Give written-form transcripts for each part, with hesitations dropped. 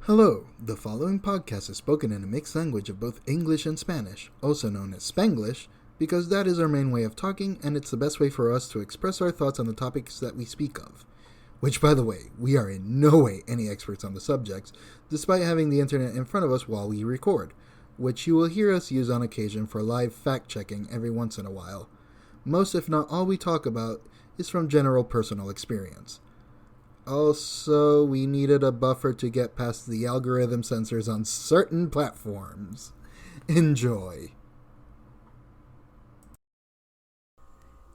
Hello, the following podcast is spoken in a mixed language of both English and Spanish, also known as Spanglish, because that is our main way of talking and it's the best way for us to express our thoughts on the topics that we speak of. Which, by the way, we are in no way any experts on the subjects, despite having the internet in front of us while we record, which you will hear us use on occasion for live fact-checking every once in a while. Most, if not all we talk about, is from general personal experience. Also, we needed a buffer to get past the algorithm censors on certain platforms. Enjoy.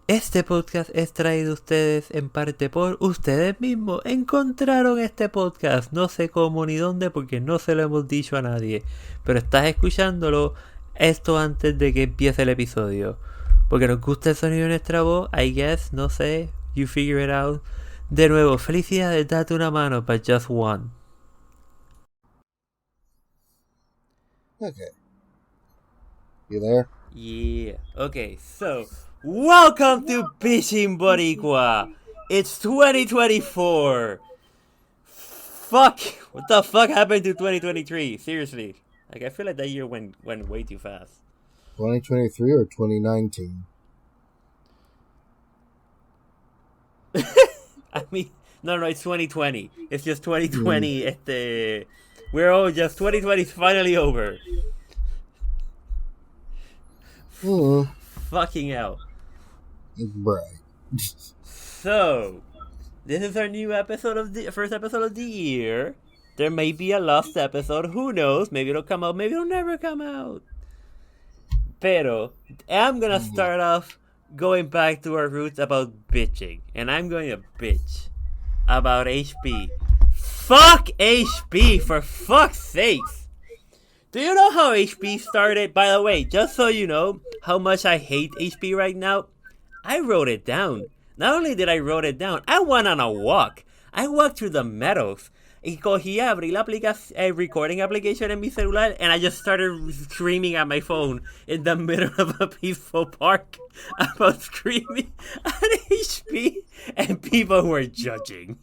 Este podcast es traído a ustedes en parte por ustedes mismos. Encontraron este podcast, no sé cómo ni dónde porque no se lo hemos dicho a nadie. Pero estás escuchándolo esto antes de que empiece el episodio. Porque nos gusta el sonido de nuestra voz, I guess, no sé, you figure it out. De nuevo, felicidades, date una mano, but just one. Okay. You there? Yeah. Okay, so, welcome to Bichin Boricuas. It's 2024. Fuck. What the fuck happened to 2023? Seriously. Like, I feel like that year went way too fast. 2023 or 2019? I mean, no, it's 2020. It's just 2020. We're all just 2020 is finally over. Fucking hell. Right. So, this is our new episode of the first episode of the year. There may be a lost episode. Who knows? Maybe it'll come out. Maybe it'll never come out. Pero, I'm gonna start off going back to our roots about bitching. And I'm going to bitch about HP. Fuck HP, for fuck's sakes. Do you know how HP started? By the way, just so you know how much I hate HP right now, I wrote it down. Not only did I wrote it down, I went on a walk. I walked through the meadows. Y cogí, abrí la recording application en mi celular, and I just started screaming at my phone in the middle of a peaceful park about screaming at HP, and people were judging.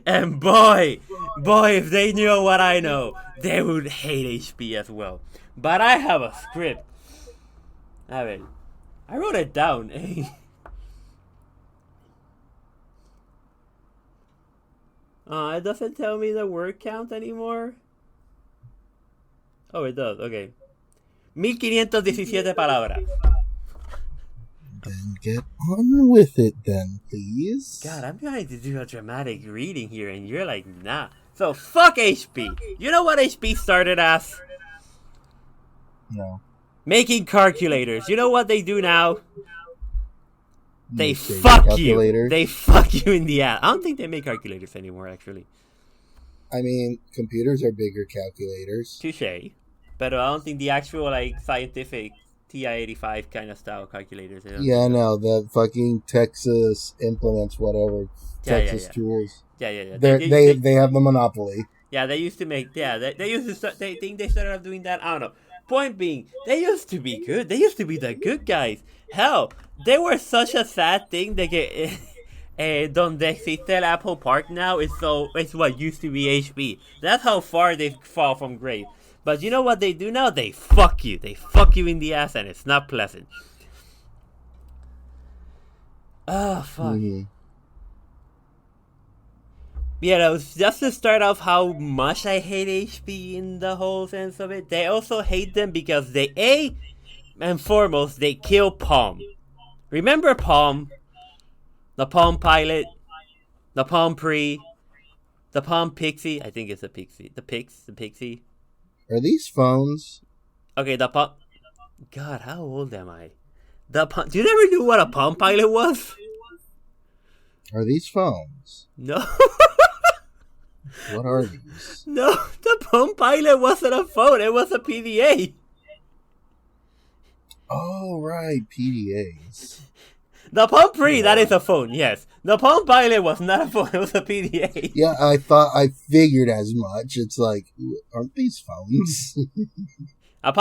And boy, if they knew what I know, they would hate HP as well. But I have a script. A ver, I wrote it down. It doesn't tell me the word count anymore. Oh, it does. Okay. 1517 palabras. Then get on with it then, please. God, I'm trying to do a dramatic reading here, and you're like, nah. So, fuck HP. You know what HP started as? No. Making calculators. You know what they do now? They fuck you. They fuck you in the ass. I don't think they make calculators anymore, actually. I mean, computers are bigger calculators. Touché. But I don't think the actual, like, scientific TI-85 kind of style calculators. Yeah, no, the fucking Texas implements, whatever. Texas tools. Yeah. They have the monopoly. Yeah, they used to make, they used to start, they think they started off doing that, I don't know. Point being, they used to be good. They used to be the good guys. Hell, they were such a sad thing that donde existe el Apple Park now it's what used to be HP. That's how far they fall from grace. But you know what they do now? They fuck you. They fuck you in the ass, and it's not pleasant. Oh, fuck. Mm-hmm. Yeah, that was just to start off how much I hate HP in the whole sense of it. They also hate them because they, and foremost, they kill Palm. Remember Palm? The Palm Pilot? The Palm Pre? The Palm Pixie? I think it's a Pixie. The Pixie. Are these phones? Okay, the Palm... God, how old am I? Do you never knew what a Palm Pilot was? Are these phones? No. What are these? No, the Palm Pilot wasn't a phone. It was a PDA. Oh, right, PDAs. The Palm Pre, that is a phone, yes. The Palm Pilot was not a phone, it was a PDA. Yeah, I figured as much. It's like, aren't these phones? The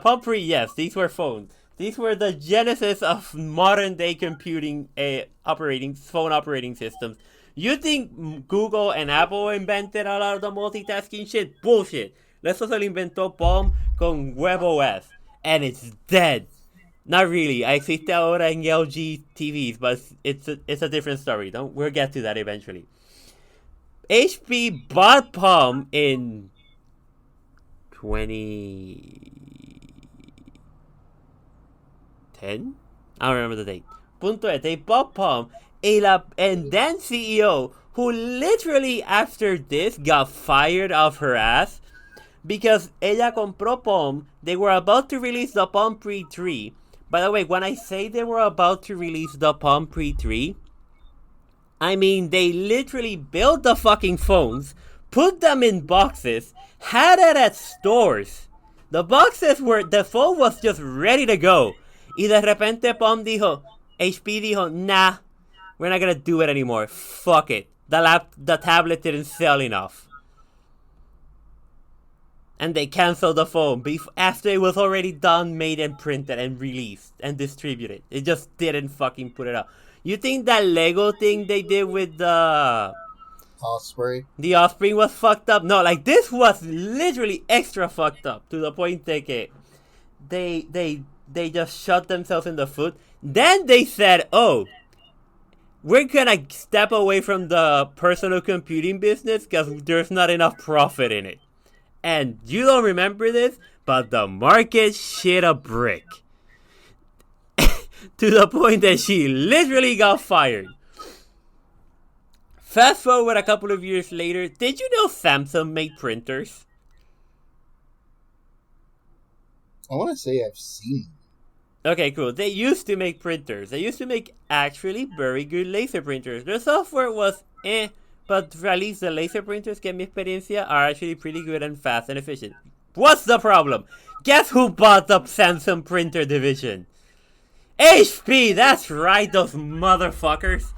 Palm Pre, yes, these were phones. These were the genesis of modern day computing phone operating systems. You think Google and Apple invented a lot of the multitasking shit? Bullshit. Eso se lo inventó Palm con nuevos. And it's dead. Not really. Existe ahora en LG TVs, but it's a different story. We'll get to that eventually. HP bought Palm in 2010? I don't remember the date. Punto es, they bought Palm, and then CEO, who literally after this got fired off her ass because ella compró Palm. They were about to release the Palm Pre 3. By the way, when I say they were about to release the Palm Pre 3, I mean they literally built the fucking phones, put them in boxes, had it at stores. The phone was just ready to go. Y de repente HP dijo, nah, we're not gonna do it anymore. Fuck it. The tablet didn't sell enough. And they canceled the phone after it was already done, made, and printed, and released, and distributed. It just didn't fucking put it out. You think that Lego thing they did with the Osprey? The Osprey was fucked up? No, like this was literally extra fucked up to the point that they just shot themselves in the foot. Then they said, oh, we're gonna step away from the personal computing business because there's not enough profit in it. And you don't remember this, but the market shit a brick. To the point that she literally got fired. Fast forward a couple of years later, did you know Samsung made printers? I want to say I've seen. Okay, cool. They used to make printers. They used to make actually very good laser printers. Their software was but at least the laser printers, que en mi experiencia, are actually pretty good and fast and efficient. What's the problem? Guess who bought the Samsung printer division? HP! That's right, those motherfuckers.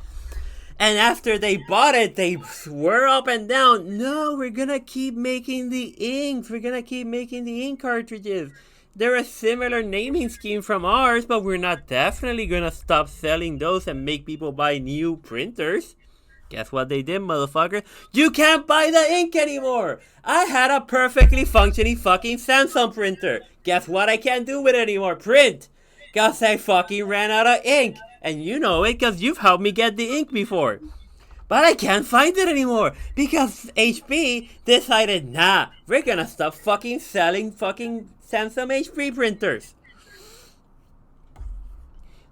And after they bought it, they swore up and down, no, we're gonna keep making the inks. We're gonna keep making the ink cartridges. They're a similar naming scheme from ours, but we're not definitely gonna stop selling those and make people buy new printers. Guess what they did, motherfucker? You can't buy the ink anymore! I had a perfectly functioning fucking Samsung printer. Guess what I can't do with it anymore? Print! Cause I fucking ran out of ink. And you know it cause you've helped me get the ink before. But I can't find it anymore because HP decided, nah, we're gonna stop fucking selling fucking Samsung HP printers.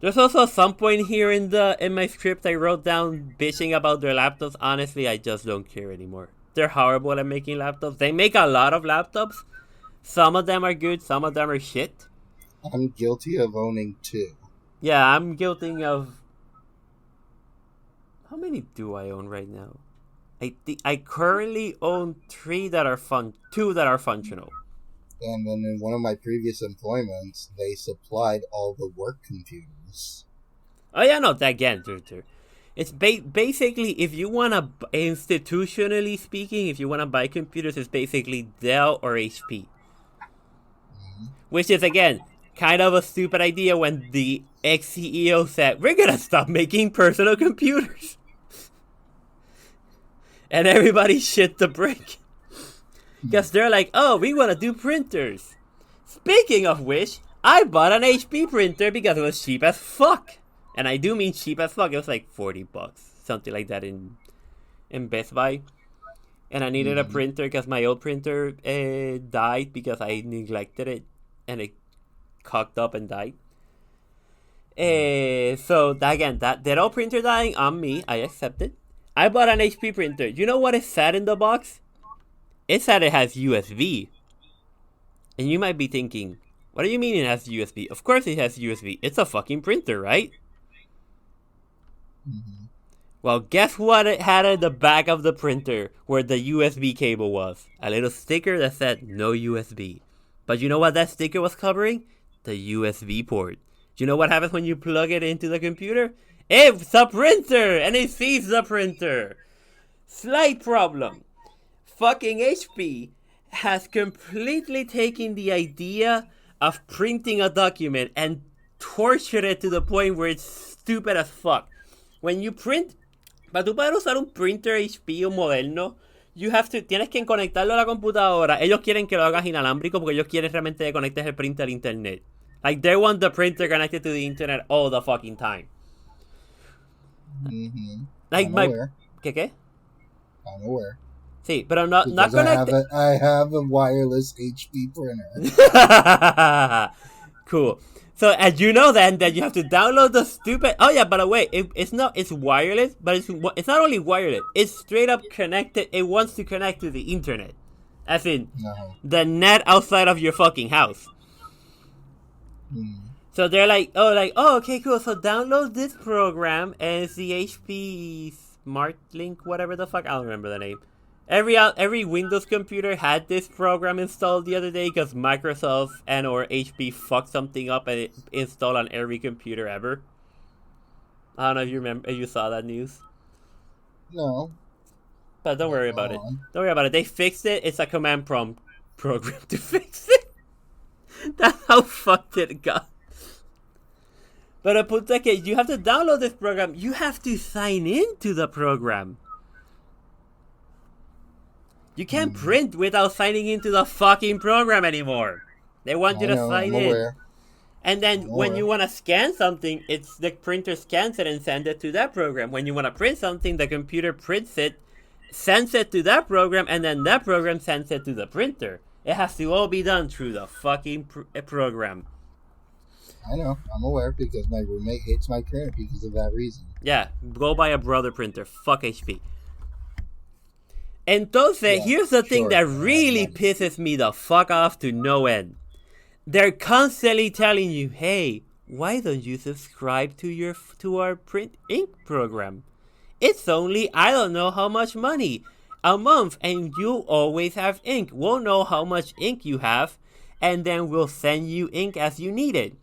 There's also some point here in my script I wrote down bitching about their laptops. Honestly, I just don't care anymore. They're horrible at making laptops. They make a lot of laptops. Some of them are good, some of them are shit. I'm guilty of owning 2. Yeah, I'm guilty of... How many do I own right now? I currently own 2 that are functional. And then in one of my previous employments, they supplied all the work computers. Oh yeah, no, again, it's basically, if you want to, institutionally speaking, if you want to buy computers, it's basically Dell or HP. Mm-hmm. Which is, again, kind of a stupid idea when the ex-CEO said, we're going to stop making personal computers. And everybody shit the brick. Because they're like, oh, we want to do printers. Speaking of which, I bought an HP printer because it was cheap as fuck. And I do mean cheap as fuck. It was like $40, something like that in Best Buy. And I needed a printer because my old printer died because I neglected it. And it cocked up and died. So, again, that old printer dying on me, I accepted. I bought an HP printer. You know what is sad in the box? It said it has USB. And you might be thinking, what do you mean it has USB? Of course it has USB. It's a fucking printer, right? Mm-hmm. Well, guess what it had at the back of the printer where the USB cable was? A little sticker that said no USB. But you know what that sticker was covering? The USB port. Do you know what happens when you plug it into the computer? It's a printer! And it sees the printer! Slight problem. Fucking HP has completely taken the idea of printing a document and tortured it to the point where it's stupid as fuck. When you print Para tú poder usar un printer HP, un moderno, tienes que conectarlo a la computadora. Ellos quieren que lo hagas inalámbrico porque ellos quieren realmente que conectes el printer al internet. Like, they want the printer connected to the internet all the fucking time. Mm-hmm. Like, I'm aware. ¿Qué? I'm aware. Sí, pero not connected. I have a wireless HP printer. Cool. So as you know then that you have to download the stupid. Oh yeah, by the way, it's wireless, but it's not only wireless. It's straight up connected. It wants to connect to the internet, as in the net outside of your fucking house. So they're like, oh, okay, cool. So download this program, and it's the HP Smart Link, whatever the fuck. I don't remember the name. Every Windows computer had this program installed the other day because Microsoft and or HP fucked something up and it installed on every computer ever. I don't know if you remember, if you saw that news. No. But don't worry about it. Don't worry about it. They fixed it. It's a command prompt program to fix it. That's how fucked it got. But I put that you have to download this program. You have to sign into the program. You can't print without signing into the fucking program anymore. They want you to sign in. Aware. And then when you want to scan something, it's the printer scans it and sends it to that program. When you want to print something, the computer prints it, sends it to that program, and then that program sends it to the printer. It has to all be done through the fucking program. I know. I'm aware because my roommate hates my printer because of that reason. Yeah. Go buy a brother printer. Fuck HP. Entonces, here's the thing that really pisses me the fuck off to no end. They're constantly telling you, hey, why don't you subscribe to our print ink program? It's only, I don't know how much money a month, and you always have ink. We'll know how much ink you have, and then we'll send you ink as you need it.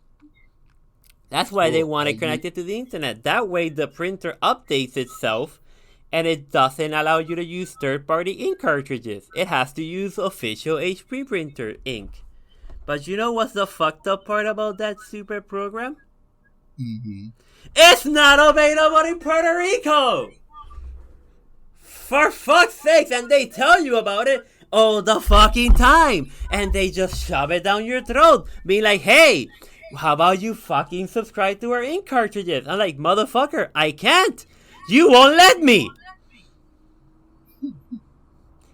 That's why they want it connected to the internet. That way the printer updates itself, and it doesn't allow you to use third-party ink cartridges. It has to use official HP printer ink. But you know what's the fucked up part about that stupid program? Mm-hmm. It's not available in Puerto Rico! For fuck's sakes, and they tell you about it all the fucking time. And they just shove it down your throat. Being like, hey, how about you fucking subscribe to our ink cartridges? I'm like, motherfucker, I can't. You won't let me.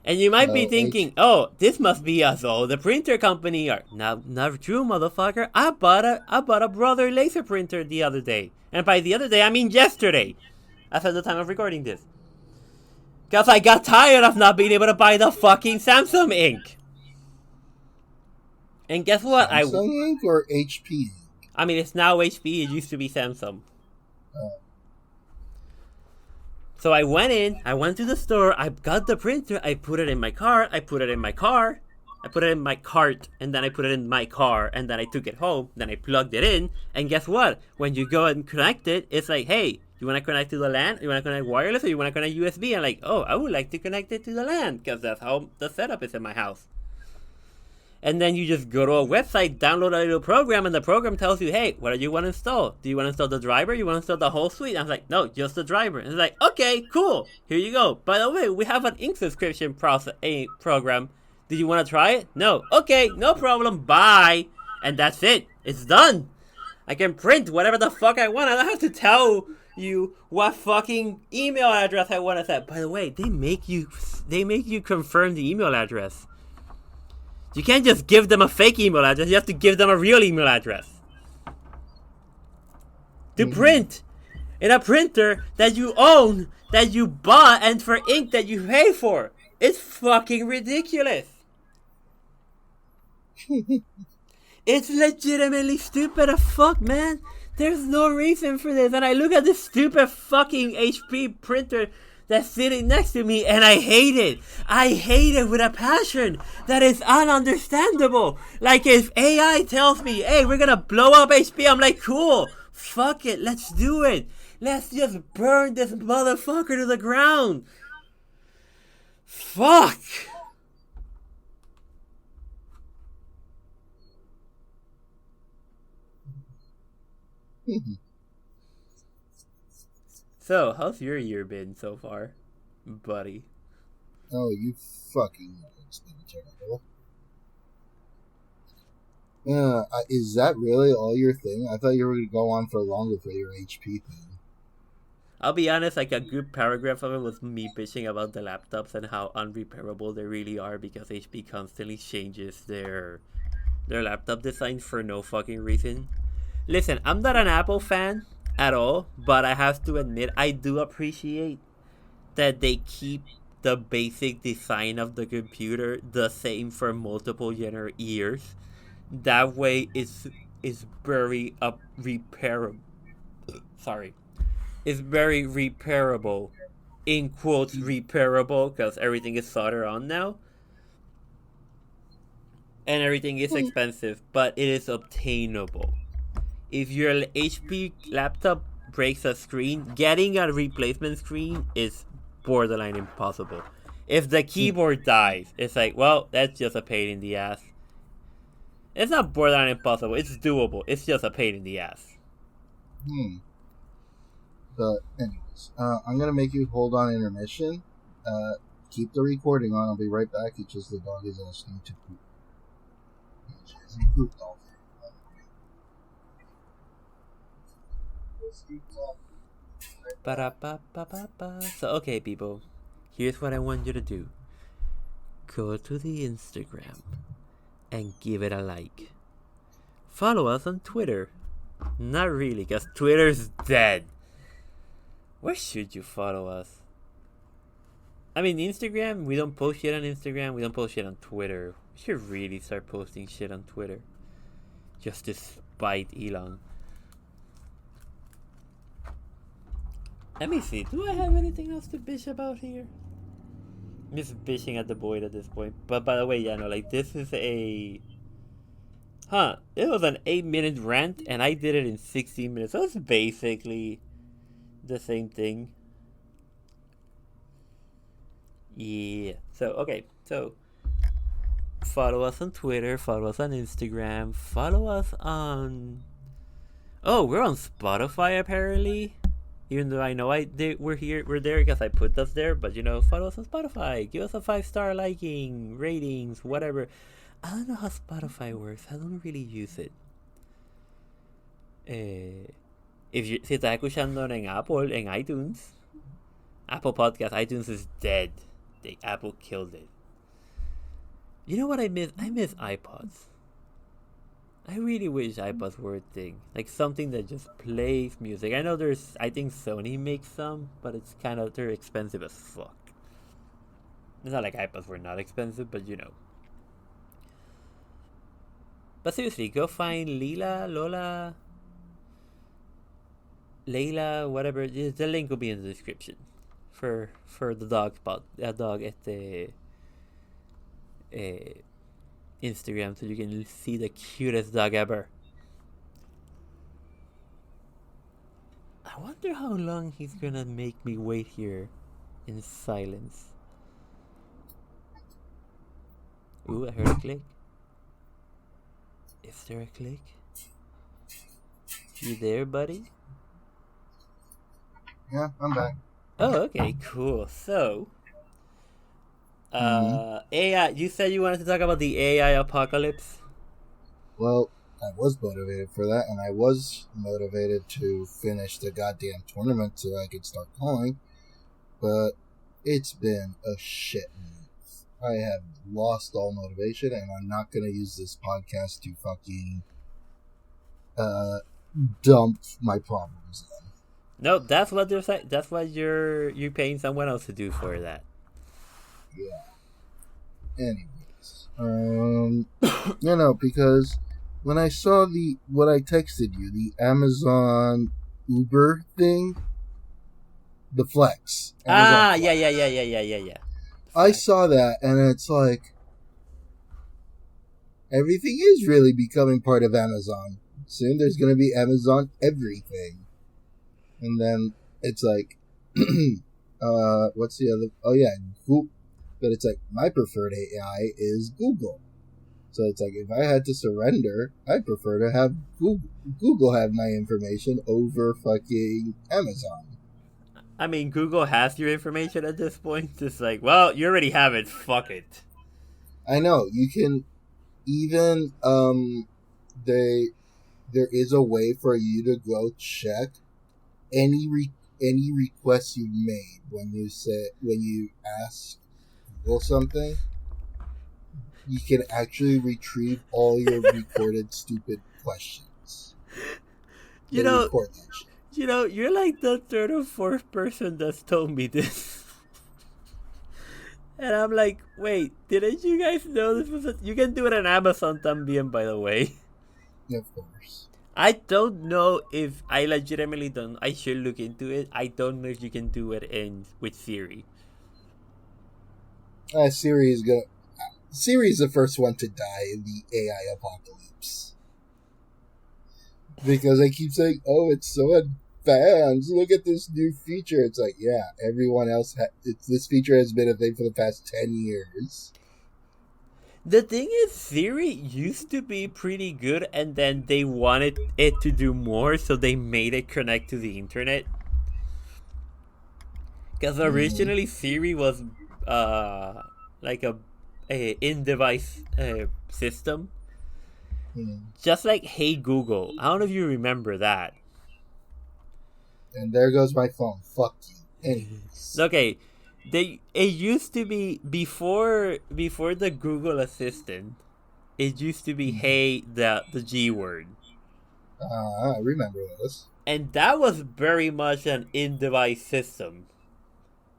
And you might be thinking, oh, this must be us all the printer company are. Not true, motherfucker. I bought a brother laser printer the other day. And by the other day, I mean yesterday. As at the time of recording this. Because I got tired of not being able to buy the fucking Samsung ink. And guess what? Samsung ink or HP? I mean, it's now HP. It used to be Samsung. Oh. So I went to the store, I got the printer, I put it in my car, I put it in my cart, and then I put it in my car, and then I took it home, then I plugged it in, and guess what? When you go and connect it, it's like, hey, you want to connect to the LAN? You want to connect wireless, or you want to connect USB? I'm like, oh, I would like to connect it to the LAN, because that's how the setup is in my house. And then you just go to a website, download a little program, and the program tells you, hey, what do you want to install? Do you want to install the driver? You want to install the whole suite? I was like, no, just the driver. And it's like, okay, cool. Here you go. By the way, we have an ink subscription program. Did you want to try it? No. Okay, no problem. Bye. And that's it. It's done. I can print whatever the fuck I want. I don't have to tell you what fucking email address I want to set. By the way, they make you confirm the email address. You can't just give them a fake email address. You have to give them a real email address. To print in a printer that you own, that you bought, and for ink that you pay for. It's fucking ridiculous. It's legitimately stupid as fuck, man. There's no reason for this. And I look at this stupid fucking HP printer that's sitting next to me, and I hate it. I hate it with a passion that is ununderstandable. Like, if AI tells me, hey, we're gonna blow up HP, I'm like, cool, fuck it, let's do it. Let's just burn this motherfucker to the ground. Fuck. So, how's your year been so far, buddy? Oh, you fucking know it's been terrible. Is that really all your thing? I thought you were going to go on for longer for your HP thing. I'll be honest, like a good paragraph of it was me bitching about the laptops and how unrepairable they really are because HP constantly changes their laptop designs for no fucking reason. Listen, I'm not an Apple fan at all, but I have to admit I do appreciate that they keep the basic design of the computer the same for multiple years. That way it's very repairable. Sorry. It's very repairable. In quotes, repairable, because everything is soldered on now. And everything is expensive, but it is obtainable. If your HP laptop breaks a screen, getting a replacement screen is borderline impossible. If the keyboard dies, it's like, well, that's just a pain in the ass. It's not borderline impossible, it's doable. It's just a pain in the ass. But anyways, I'm going to make you hold on intermission. Keep the recording on. I'll be right back. It's just the dog is asking to poop. She hasn't pooped all day. So, okay, people. Here's what I want you to do. Go to the Instagram and give it a like. Follow us on Twitter. Not really, because Twitter's dead. Where should you follow us? I mean, Instagram, we don't post shit on Instagram. We don't post shit on Twitter. We should really start posting shit on Twitter. Just to spite Elon. Let me see. Do I have anything else to bitch about here? I'm just bitching at the void at this point. But by the way, yeah, no, like, this is a... It was an 8-minute rant, and I did it in 16 minutes. So it's basically the same thing. Yeah. So, okay. So, follow us on Twitter. Follow us on Instagram. Follow us on... Oh, we're on Spotify, apparently. Even though I know we're there because I put us there. But, follow us on Spotify. Give us a 5-star liking, ratings, whatever. I don't know how Spotify works. I don't really use it. Si estás escuchando en Apple, en iTunes, Apple Podcast, iTunes is dead. Apple killed it. You know what I miss? I miss iPods. I really wish iPods were a thing. Like something that just plays music. I know I think Sony makes some, but they're expensive as fuck. It's not like iPods were not expensive, but But seriously, go find Layla, whatever. The link will be in the description for the dog Instagram, so you can see the cutest dog ever. I wonder how long he's gonna make me wait here in silence. Ooh, I heard a click. Is there a click? You there, buddy? Yeah, I'm back. Oh, okay, cool. So, AI. You said you wanted to talk about the AI apocalypse. Well, I was motivated for that, and I was motivated to finish the goddamn tournament so I could start calling, but it's been a shit month. I have lost all motivation, and I'm not going to use this podcast to fucking dump my problems in. No, that's what they're saying. That's what you're paying someone else to do for that. Yeah. Anyways, because when I saw what I texted you, the Amazon Uber thing, the Flex. Amazon Flex. Yeah. I saw that, and it's like, everything is really becoming part of Amazon. Soon there's going to be Amazon everything. And then it's like, what's the other? Oh, yeah, Google. But it's like, my preferred AI is Google. So it's like, if I had to surrender, I'd prefer to have Google have my information over fucking Amazon. I mean, Google has your information at this point. It's like, well, you already have it. Fuck it. I know you can even there is a way for you to go check any requests you made when you ask Google something. You can actually retrieve all your recorded stupid questions. You know, you're like the third or fourth person that's told me this. And I'm like, wait, didn't you guys know this was you can do it on Amazon también, by the way. Of course. I don't know if I legitimately don't. I should look into it. I don't know if you can do it with Siri. Siri is the first one to die in the AI apocalypse. Because they keep saying, oh, it's so advanced. Look at this new feature. It's like, yeah, everyone else this feature has been a thing for the past 10 years. The thing is, Siri used to be pretty good, and then they wanted it to do more, so they made it connect to the internet. Because originally Siri was like a in-device system. Just like Hey Google. I don't know if you remember that. And there goes my phone. Fuck you. Anyways. Okay. It used to be before the Google Assistant. It used to be Hey the G word. I remember this. And that was very much an in-device system.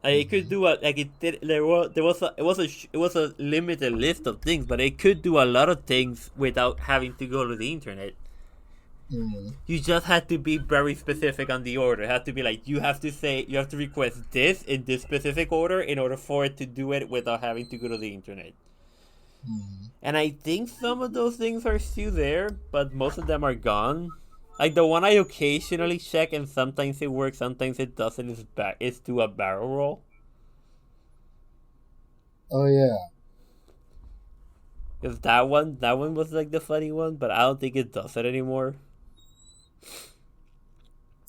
It could do it was a limited list of things, but it could do a lot of things without having to go to the internet. You just had to be very specific on the order. It had to be like you have to request this in this specific order in order for it to do it without having to go to the internet. And I think some of those things are still there, but most of them are gone. Like the one I occasionally check, and sometimes it works, sometimes it doesn't. Is do a barrel roll. Oh yeah. Because that one was like the funny one, but I don't think it does it anymore.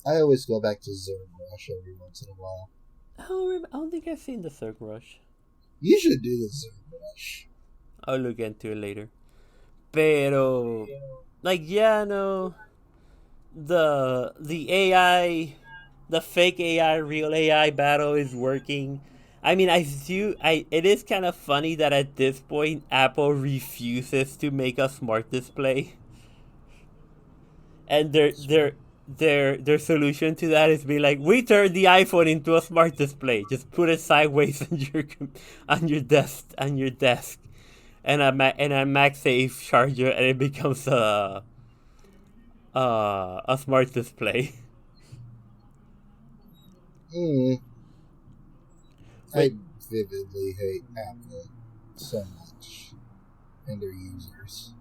I always go back to Zerg Rush every once in a while. I don't think I've seen the Zerg Rush. You should do the Zerg Rush. I'll look into it later. Pero, like, yeah, no. The AI, the fake AI, real AI battle is working. I mean, it is kind of funny that at this point Apple refuses to make a smart display, and their solution to that is be like, we turn the iPhone into a smart display. Just put it sideways on your desk, and a MagSafe charger, and it becomes a smart display. I vividly hate Apple so much and their users.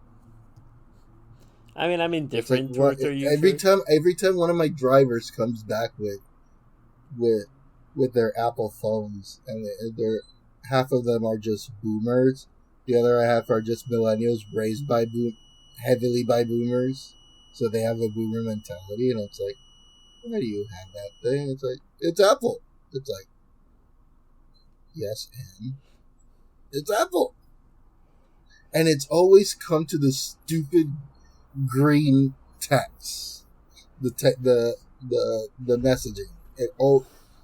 I mean, I'm indifferent towards their users. Every time one of my drivers comes back with their Apple phones, and they're half of them are just boomers, the other half are just millennials raised heavily by boomers. So they have a boomer mentality, and it's like, why do you have that thing? It's like, it's Apple. It's like, yes, and it's Apple. And it's always come to the stupid green text, the messaging. It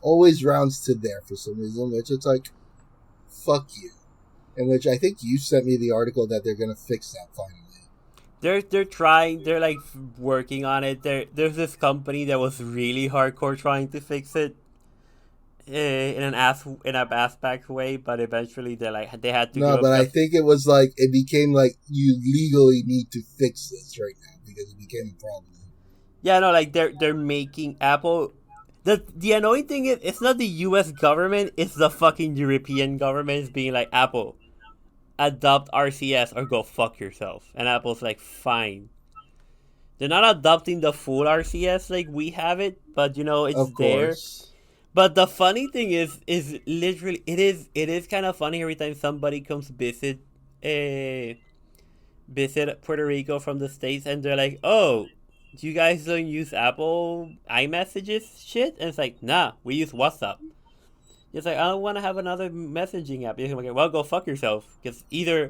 always rounds to there for some reason, which it's like, fuck you. In which I think you sent me the article that they're gonna fix that finally. They're trying. They're like working on it. There's this company that was really hardcore trying to fix it in an ass-back way, but eventually they had to. No, but I think it was like it became like you legally need to fix this right now because it became a problem. Yeah, no, like they're making Apple. The annoying thing is it's not the U.S. government; it's the fucking European government is being like, Apple, adopt RCS or go fuck yourself. And Apple's like, fine. They're not adopting the full RCS like we have it, but it's there. But the funny thing is literally it is kind of funny every time somebody comes visit Puerto Rico from the States, and they're like, oh, you guys don't use Apple iMessages shit? And it's like, nah, we use WhatsApp. It's like, I don't want to have another messaging app. You're like, well, go fuck yourself. Because either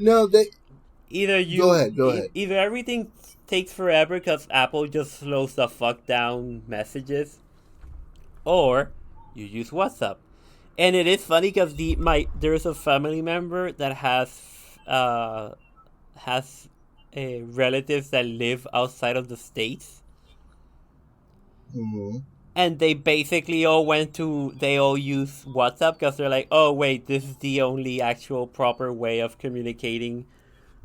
you go ahead. Either everything takes forever because Apple just slows the fuck down messages, or you use WhatsApp. And it is funny because there's a family member that has relatives that live outside of the States. Mm-hmm. And they basically all use WhatsApp because they're like, oh wait, this is the only actual proper way of communicating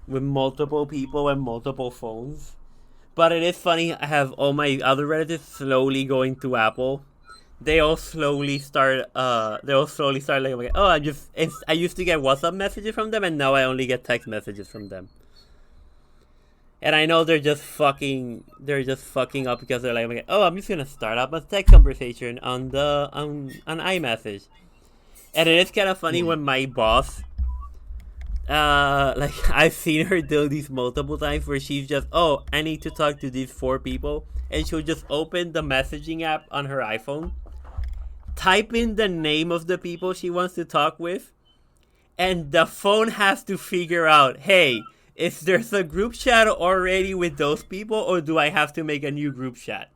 with multiple people and multiple phones. But it is funny, I have all my other relatives slowly going to Apple. They all slowly start like, oh, I used to get WhatsApp messages from them and now I only get text messages from them. And I know they're just fucking up because they're like, oh, I'm just gonna start up a text conversation on iMessage. And it is kind of funny when my boss, I've seen her do these multiple times where she's just, oh, I need to talk to these 4 people, and she'll just open the messaging app on her iPhone, type in the name of the people she wants to talk with, and the phone has to figure out, hey, is there's a group chat already with those people, or do I have to make a new group chat?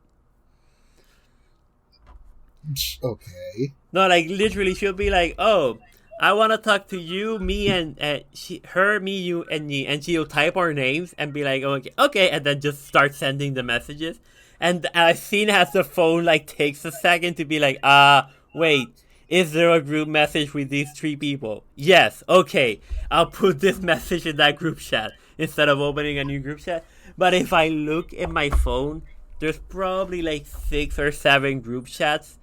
Okay. No, like literally, she'll be like, "Oh, I want to talk to you, me, and me, you, and me," and she'll type our names and be like, "Okay," and then just start sending the messages. And I've seen as the phone like takes a second to be like, wait. Is there a group message with these 3 people? Yes. Okay. I'll put this message in that group chat instead of opening a new group chat. But if I look at my phone, there's probably like 6 or 7 group chats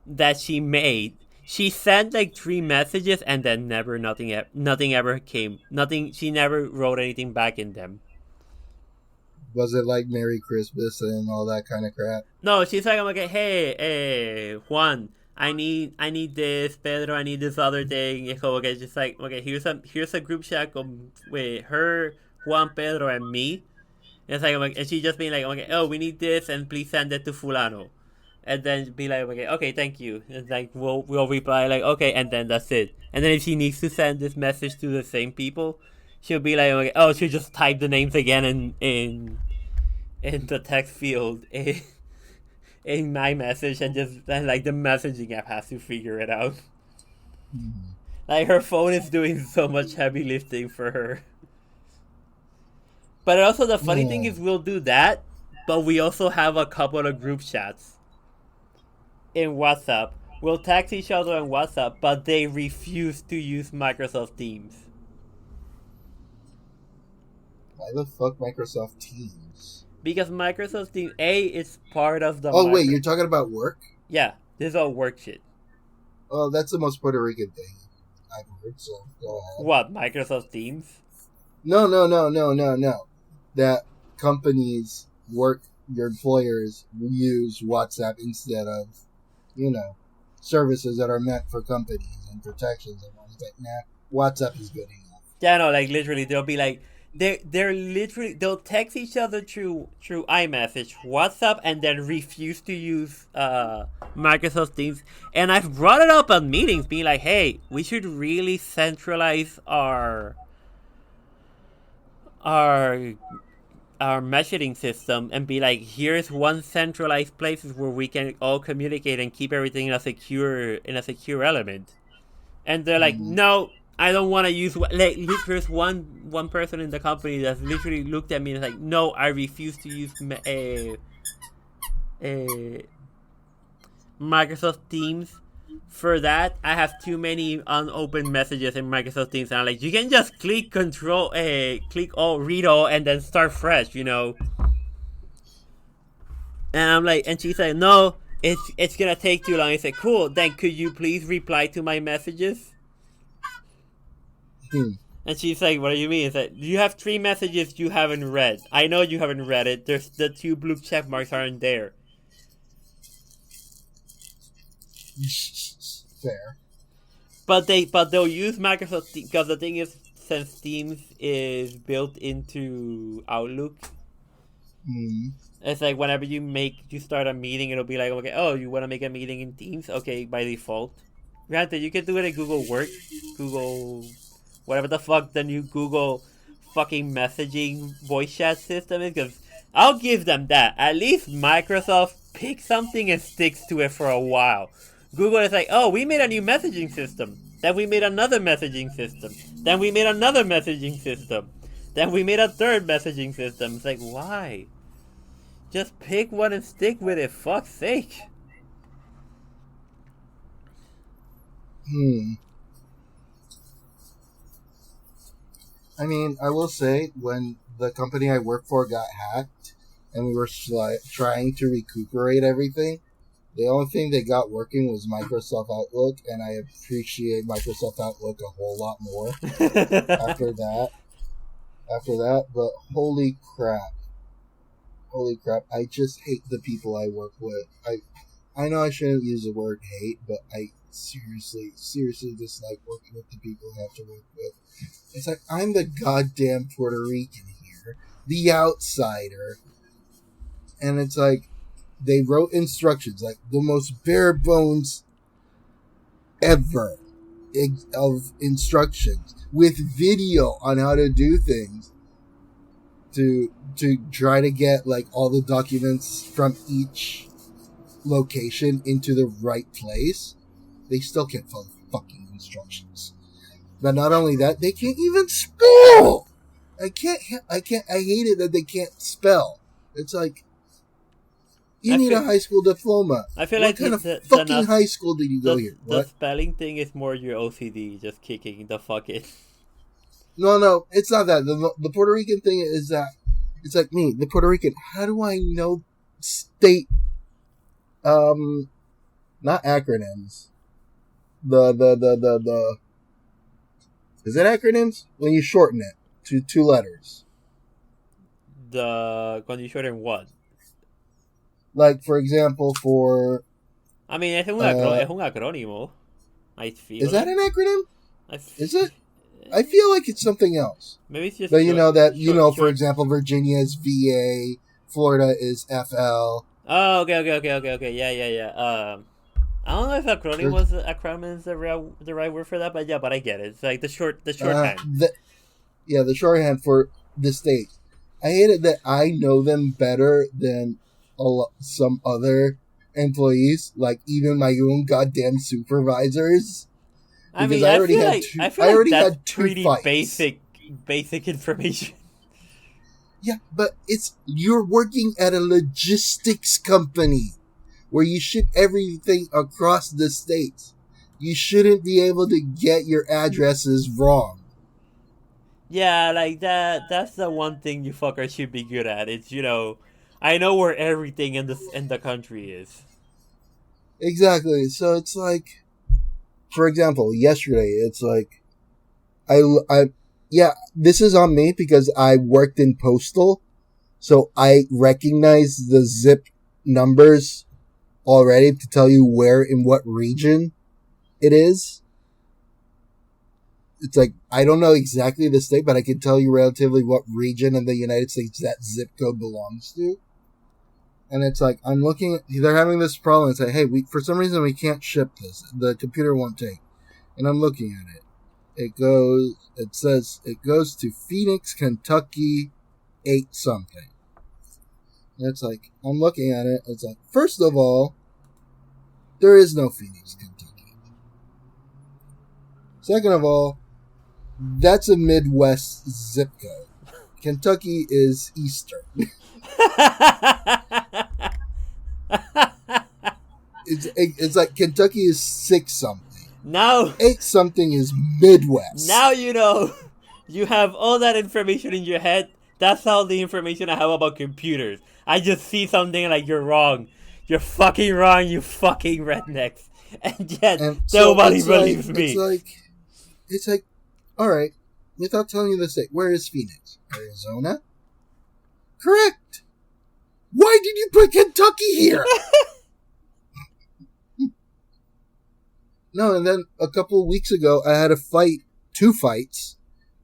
that she made. She sent like 3 messages and then nothing ever came. She never wrote anything back in them. Was it like Merry Christmas and all that kind of crap? No, she's like, I'm like, hey, Juan, I need this, Pedro, I need this other thing. And so, okay, just like, okay, here's a group chat with her, Juan, Pedro, and me. And it's like, and she just being like, okay, oh, we need this, and please send it to Fulano. And then be like, okay, thank you. And like, we'll reply like, okay, and then that's it. And then if she needs to send this message to the same people, she'll be like, okay, oh, she'll just type the names again in the text field in my message, and like the messaging app has to figure it out. Mm-hmm. Like her phone is doing so much heavy lifting for her. But also the funny thing is we'll do that, but we also have a couple of group chats in WhatsApp. We'll text each other on WhatsApp, but they refuse to use Microsoft Teams. Why the fuck Microsoft Teams? Because Microsoft Teams, is part of the... Oh, wait, you're talking about work? Yeah, this is all work shit. Oh, that's the most Puerto Rican thing I've heard, so go ahead. What, Microsoft Teams? No. That companies, your employers use WhatsApp instead of, services that are meant for companies and protections. And it's like, nah, WhatsApp is good enough. Yeah, no, like literally, they'll be like, they'll text each other through iMessage, WhatsApp, and then refuse to use Microsoft Teams. And I've brought it up at meetings, being like, hey, we should really centralize our messaging system and be like, here's one centralized place where we can all communicate and keep everything in a secure element. And they're like, no, I don't want to use. Like, there's one person in the company that's literally looked at me and is like, no, I refuse to use Microsoft Teams. For that, I have too many unopened messages in Microsoft Teams, and I'm like, you can just click all, read all, and then start fresh, And I'm like, and she's like, no, it's gonna take too long. I said, cool, then could you please reply to my messages? And she's like, what do you mean? It's like, you have 3 messages you haven't read. I know you haven't read it. There's the 2 blue check marks aren't there. Fair. But they'll use Microsoft because the thing is, since Teams is built into Outlook, It's like whenever you start a meeting, it'll be like, okay, oh, you want to make a meeting in Teams? Okay, by default. Granted, you can do it in Google Work, Google, whatever the fuck the new Google fucking messaging voice chat system is, because I'll give them that. At least Microsoft picks something and sticks to it for a while. Google is like, oh, we made a new messaging system. Then we made another messaging system. Then we made another messaging system. Then we made a third messaging system. It's like, why? Just pick one and stick with it, fuck's sake. I mean, I will say, when the company I work for got hacked and we were trying to recuperate everything, the only thing they got working was Microsoft Outlook, and I appreciate Microsoft Outlook a whole lot more after that. But holy crap, I just hate the people I work with. I know I shouldn't use the word hate, but I seriously dislike working with the people I have to work with. It's like, I'm the goddamn Puerto Rican here, the outsider, and it's like, they wrote instructions, like the most bare bones ever of instructions with video on how to do things to try to get like all the documents from each location into the right place. They still can't follow fucking instructions. But not only that, they can't even spell. I hate it that they can't spell. It's like, you need a high school diploma. I feel what like kind of fucking high school did you go here? The spelling thing is more your OCD, just kicking the fuck in. No, it's not that. The Puerto Rican thing is that it's like me, the Puerto Rican. How do I know state? Not acronyms. The is it acronyms when you shorten it to 2 letters? When you shorten what? Like, for example, for... I mean, es un acrónimo. I feel. Is that an acronym? Is it? I I feel like it's something else. Maybe it's just. But for example, Virginia is VA, Florida is FL. Oh, okay. Yeah. I don't know if acronym is the right word for that, but I get it. It's like the shorthand. The shorthand for the state. I hate it that I know them better than some other employees, like even my own goddamn supervisors. I mean, I feel like that's pretty fights. basic information. Yeah, but you're working at a logistics company where you ship everything across the states. You shouldn't be able to get your addresses wrong. Yeah, like that's the one thing you fuckers should be good at. It's, I know where everything in the country is. Exactly. So it's like, for example, yesterday, it's like, this is on me because I worked in postal, so I recognize the zip numbers already to tell you where in what region it is. It's like, I don't know exactly the state, but I can tell you relatively what region in the United States that zip code belongs to. And it's like, I'm looking, they're having this problem. It's like, hey, for some reason we can't ship this. The computer won't take. And I'm looking at it. It says it goes to Phoenix, Kentucky, 8 something. And it's like, I'm looking at it. It's like, first of all, there is no Phoenix, Kentucky. Second of all, that's a Midwest zip code. Kentucky is Eastern. It's like Kentucky is 6 something. Now 8 something is Midwest. Now you have all that information in your head. That's all the information I have about computers. I just see something like, you're wrong. You're fucking wrong, you fucking rednecks. And yet nobody believes me. It's like, alright, without telling you the state, where is Phoenix? Arizona? Correct. Why did you put Kentucky here? No, and then a couple of weeks ago, I had 2 fights,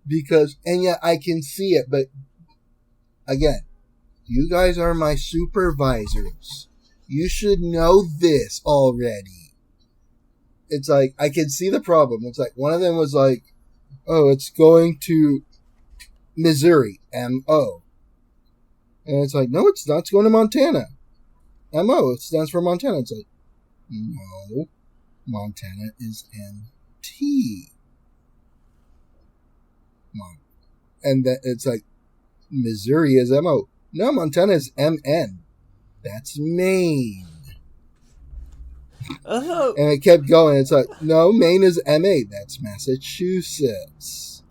because, and yeah, I can see it, but again, You guys are my supervisors. You should know this already. It's like, I can see the problem. It's like, one of them was like, oh, it's going to Missouri, M-O. And it's like, no, it's not. It's going to Montana. M-O, it stands for Montana. It's like, no, Montana is M-T. And that it's like, Missouri is M-O. No, Montana is M-N. That's Maine. Oh. And it kept going. It's like, no, Maine is M-A. That's Massachusetts.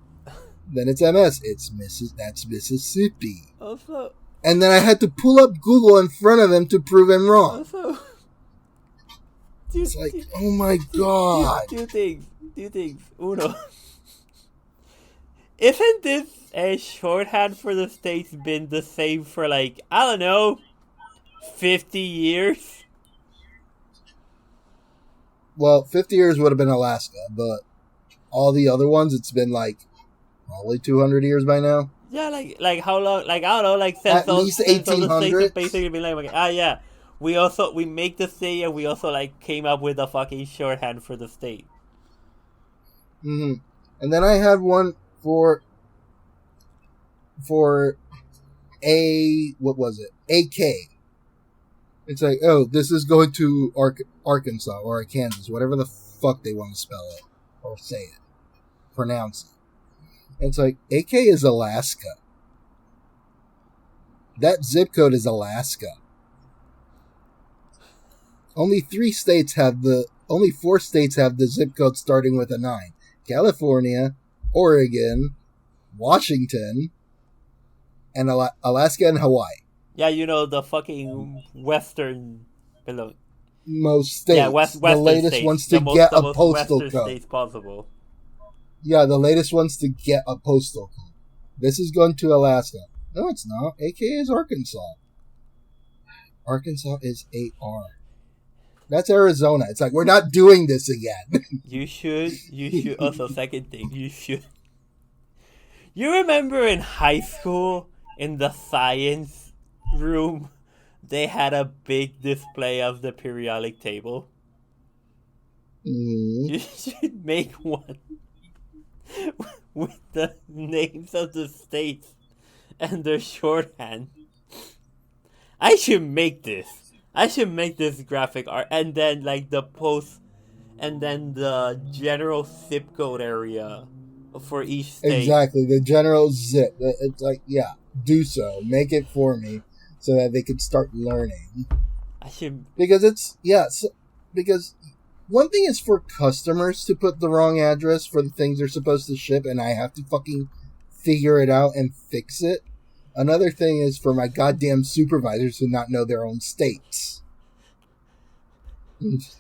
Then it's M-S. That's Mississippi. Also. And then I had to pull up Google in front of him to prove him wrong. Also. It's like, oh my god. Two things. Uno. Isn't this a shorthand for the states been the same for like, I don't know, 50 years? Well, 50 years would have been Alaska, but all the other ones, it's been like probably 200 years by now. Yeah, like how long? Like, I don't know, like since at least 1800s. The states have basically been like, yeah, we make the state and we also like came up with a fucking shorthand for the state. Mm-hmm. And then I had one for what was it? AK. It's like, oh, this is going to Arkansas or Kansas, whatever the fuck they want to spell it or say it, pronounce it. It's like, AK is Alaska. That zip code is Alaska. Only 4 states have the zip code starting with a 9. California, Oregon, Washington, and Alaska and Hawaii. Yeah, you know, the fucking western below. Most states. Yeah, western the latest states. ones to get a postal code. States possible. Yeah, the latest ones to get a postal code. This is going to Alaska. No, it's not. AK is Arkansas. Arkansas is AR. That's Arizona. It's like, we're not doing this again. You should. Also, second thing, you should. You remember in high school, in the science room, they had a big display of the periodic table? You should make one with the names of the states and their shorthand. I should make this graphic art, and then like the post, and then the general zip code area for each state. Exactly, the general zip. It's like, yeah, do so. Make it for me so that they can start learning. Because one thing is for customers to put the wrong address for the things they're supposed to ship, and I have to fucking figure it out and fix it. Another thing is for my goddamn supervisors to not know their own states.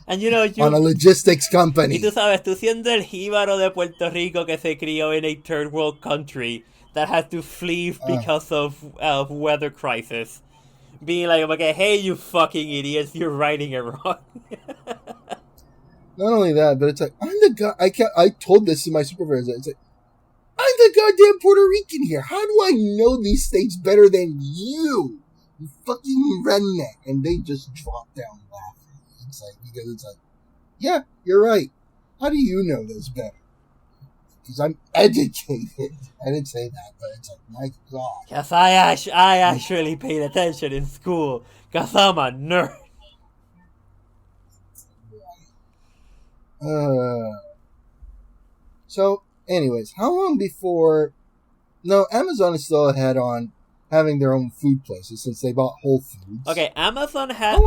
And you know, on a logistics company. Y tú sabes, tú siendo el jíbaro de Puerto Rico que se crió in a third world country that had to flee because of weather crisis, being like, okay, hey, you fucking idiots, you're writing it wrong. Not only that, but it's like, I'm the guy. I told this to my supervisor. It's like, I'm the goddamn Puerto Rican here. How do I know these states better than you? You fucking redneck. And they just drop down laughing. It's like, because it's like, yeah, you're right. How do you know this better? Because I'm educated. I didn't say that, but it's like, my God. Yes, I actually paid attention in school. Because I'm a nerd. So, anyways, how long before... No, Amazon is still ahead on having their own food places since they bought Whole Foods. Okay, Amazon has...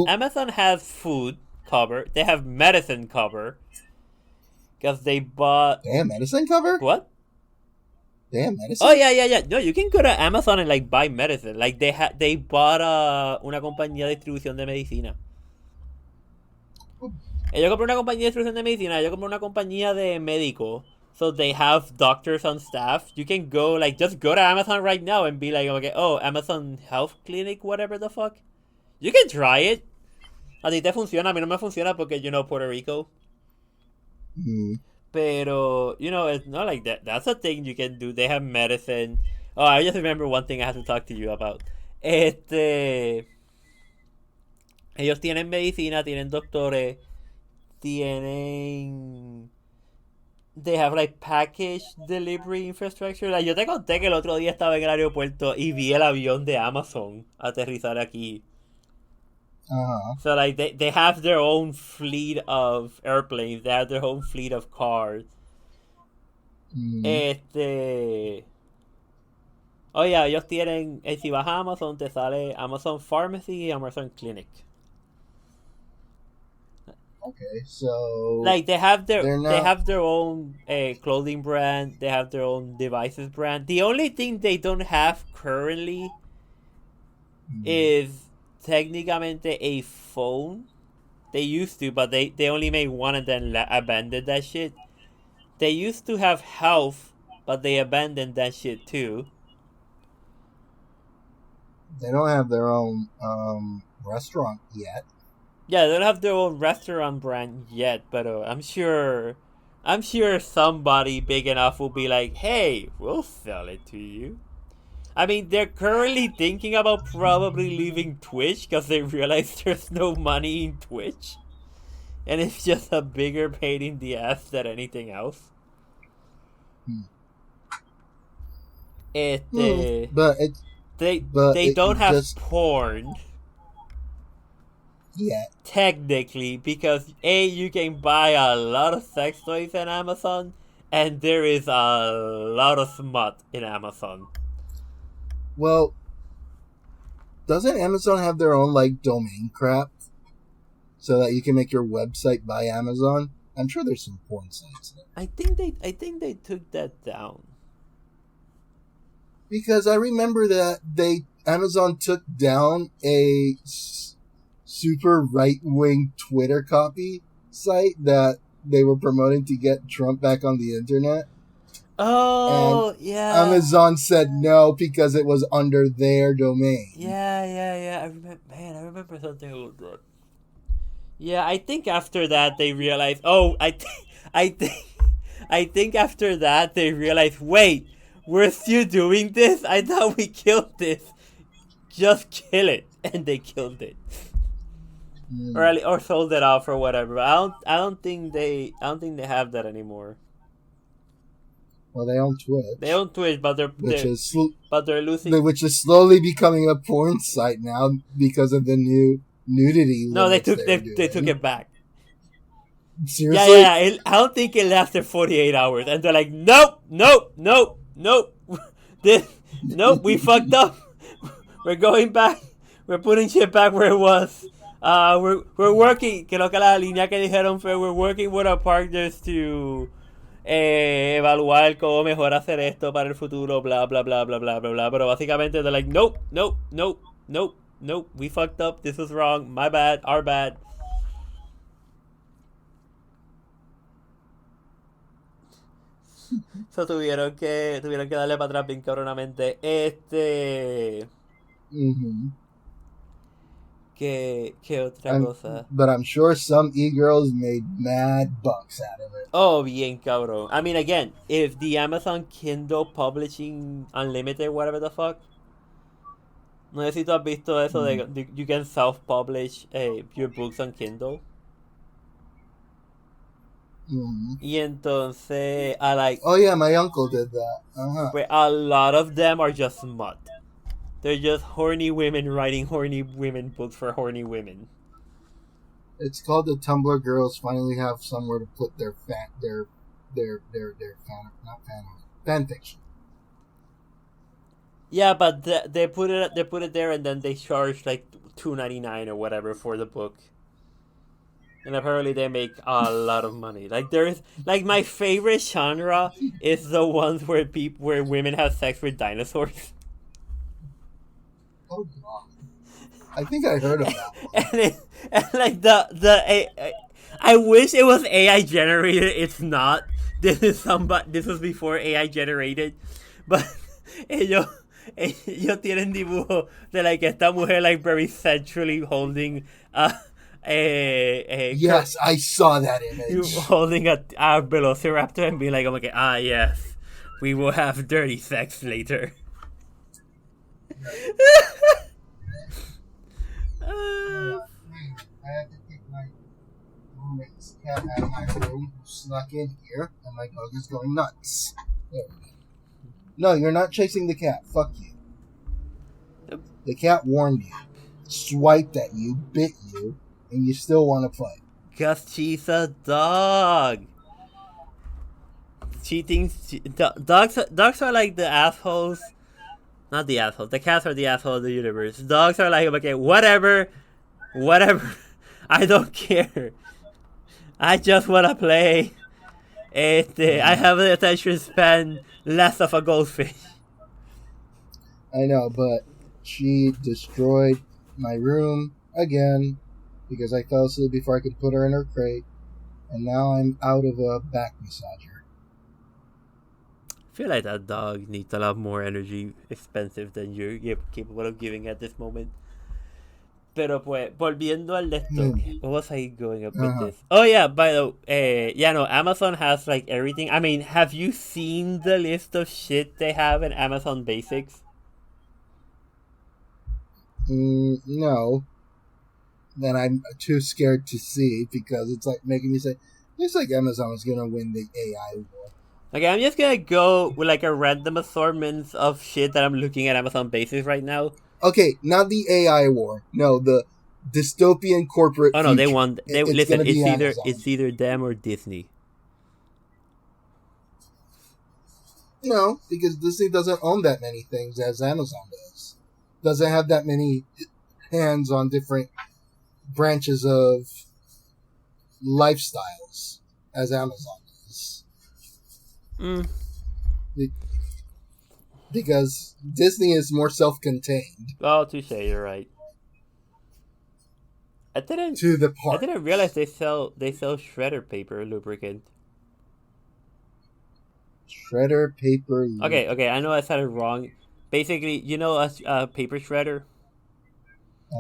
Amazon has food cover. They have medicine cover. Because they bought... They have medicine cover? What? They have medicine? Oh, yeah. No, you can go to Amazon and, like, buy medicine. Like, they bought una compañía de distribución de medicina. Yo compré una compañía de distribución de medicina. Yo compré una compañía de médico. So they have doctors on staff. You can go, like, just go to Amazon right now and be like, okay, oh, Amazon Health Clinic, whatever the fuck. You can try it. A ti te funciona. A mí no me funciona porque, you know, Puerto Rico. Pero, you know, it's not like that. That's a thing you can do. They have medicine. Oh, I just remember one thing I have to talk to you about. Ellos tienen medicina, tienen doctores, tienen... They have like package delivery infrastructure. Like, yo te conté que el otro día estaba en el aeropuerto y vi el avión de Amazon aterrizar aquí. Uh-huh. So like they have their own fleet of airplanes, they have their own fleet of cars. Oye, ellos tienen, si vas a Amazon te sale Amazon Pharmacy y Amazon Clinic. Okay, so Like they have their own clothing brand, they have their own devices brand. The only thing they don't have currently is technicamente a phone. They used to, but they only made one and then abandoned that shit. They used to have health, but they abandoned that shit too. They don't have their own restaurant yet. Yeah, they don't have their own restaurant brand yet, but I'm sure somebody big enough will be like, hey, we'll sell it to you. I mean, they're currently thinking about probably leaving Twitch because they realize there's no money in Twitch. And it's just a bigger pain in the ass than anything else. They don't have porn. Yeah. Technically, because you can buy a lot of sex toys on Amazon, and there is a lot of smut in Amazon. Well, doesn't Amazon have their own like domain crap, so that you can make your website by Amazon? I'm sure there's some porn sites there. I think they took that down. Because I remember that Amazon took down a super right-wing Twitter copy site that they were promoting to get Trump back on the internet. Oh, and yeah. Amazon said no because it was under their domain. Yeah. I remember something about that. Yeah, I think after that they realized. Oh, I think after that they realized. Wait, we're still doing this? I thought we killed this. Just kill it, and they killed it. Or sold it off or whatever. I don't think they have that anymore. Well, they own Twitch. They own Twitch, but they're losing. Which is slowly becoming a porn site now because of the new nudity. No, they took it back. Seriously? Yeah. I don't think it lasted 48 hours, and they're like, nope. We fucked up. We're going back. We're putting shit back where it was. We're working. Creo que la línea que dijeron fue we're working with our partners to evaluar cómo mejor hacer esto para el futuro, bla bla bla bla bla bla bla. Pero básicamente they're like, nope. We fucked up. This was wrong. My bad. Our bad. So tuvieron que darle para atrás bien cabronamente. ¿Qué otra cosa? But I'm sure some e-girls made mad bucks out of it. Oh, bien cabrón. I mean, again, if the Amazon Kindle Publishing Unlimited, whatever the fuck. No sé si tú has visto eso de you can self-publish your books on Kindle. Y entonces, oh yeah, my uncle did that. But a lot of them are just smut. They're just horny women writing horny women books for horny women. It's called the Tumblr girls finally have somewhere to put their fan fiction. Yeah, but they put it there and then they charge like $2.99 or whatever for the book. And apparently they make a lot of money. Like there's my favorite genre is the ones where women have sex with dinosaurs. Oh god! I think I heard of that. I wish it was AI generated. It's not. This was before AI generated, but ellos tienen dibujo de esta mujer very sensually holding yes, I saw that image. Holding a velociraptor and being like, oh, okay, yes, we will have dirty sex later. I have to take my roommate's cat out of my room who snuck in here, and my dog is going nuts. There we go. No, you're not chasing the cat. Fuck you. The cat warned you, swiped at you, bit you, and you still want to play. Cause she's a dog. She thinks dogs are like the assholes. Not the assholes. The cats are the assholes of the universe. Dogs are like, okay, whatever. I don't care. I just want to play. I have an attention span less of a goldfish. I know, but she destroyed my room again because I fell asleep before I could put her in her crate, and now I'm out of a back massager. I feel like that dog needs a lot more energy expensive than you're capable of giving at this moment. Pero pues, volviendo al esto, what was I going up with this? Oh yeah, by the way, Amazon has like everything. I mean, have you seen the list of shit they have in Amazon Basics? No. Then I'm too scared to see because it's like making me say, looks like Amazon is gonna win the AI war. Okay, I'm just gonna go with like a random assortment of shit that I'm looking at Amazon Basics right now. Okay, not the AI war. No, the dystopian corporate. Oh no, future. they won. Listen, it's either them or Disney. No, because Disney doesn't own that many things as Amazon does. Doesn't have that many hands on different branches of lifestyles as Amazon does. Because Disney is more self-contained. Oh, touche, you're right. I didn't realize they sell shredder paper lubricant. Shredder paper lubricant. Okay, I know I said it wrong. Basically, you know a paper shredder?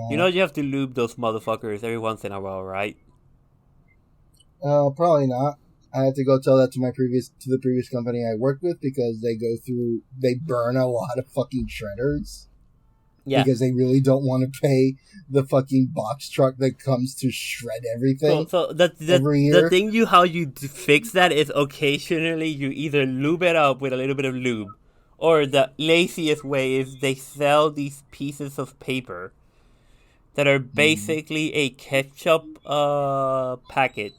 You know you have to lube those motherfuckers every once in a while, right? Probably not. I have to go tell that to the previous company I worked with because they burn a lot of fucking shredders. Yeah. Because they really don't want to pay the fucking box truck that comes to shred everything. So every year. The thing how you fix that is occasionally you either lube it up with a little bit of lube, or the laziest way is they sell these pieces of paper that are basically a ketchup packet.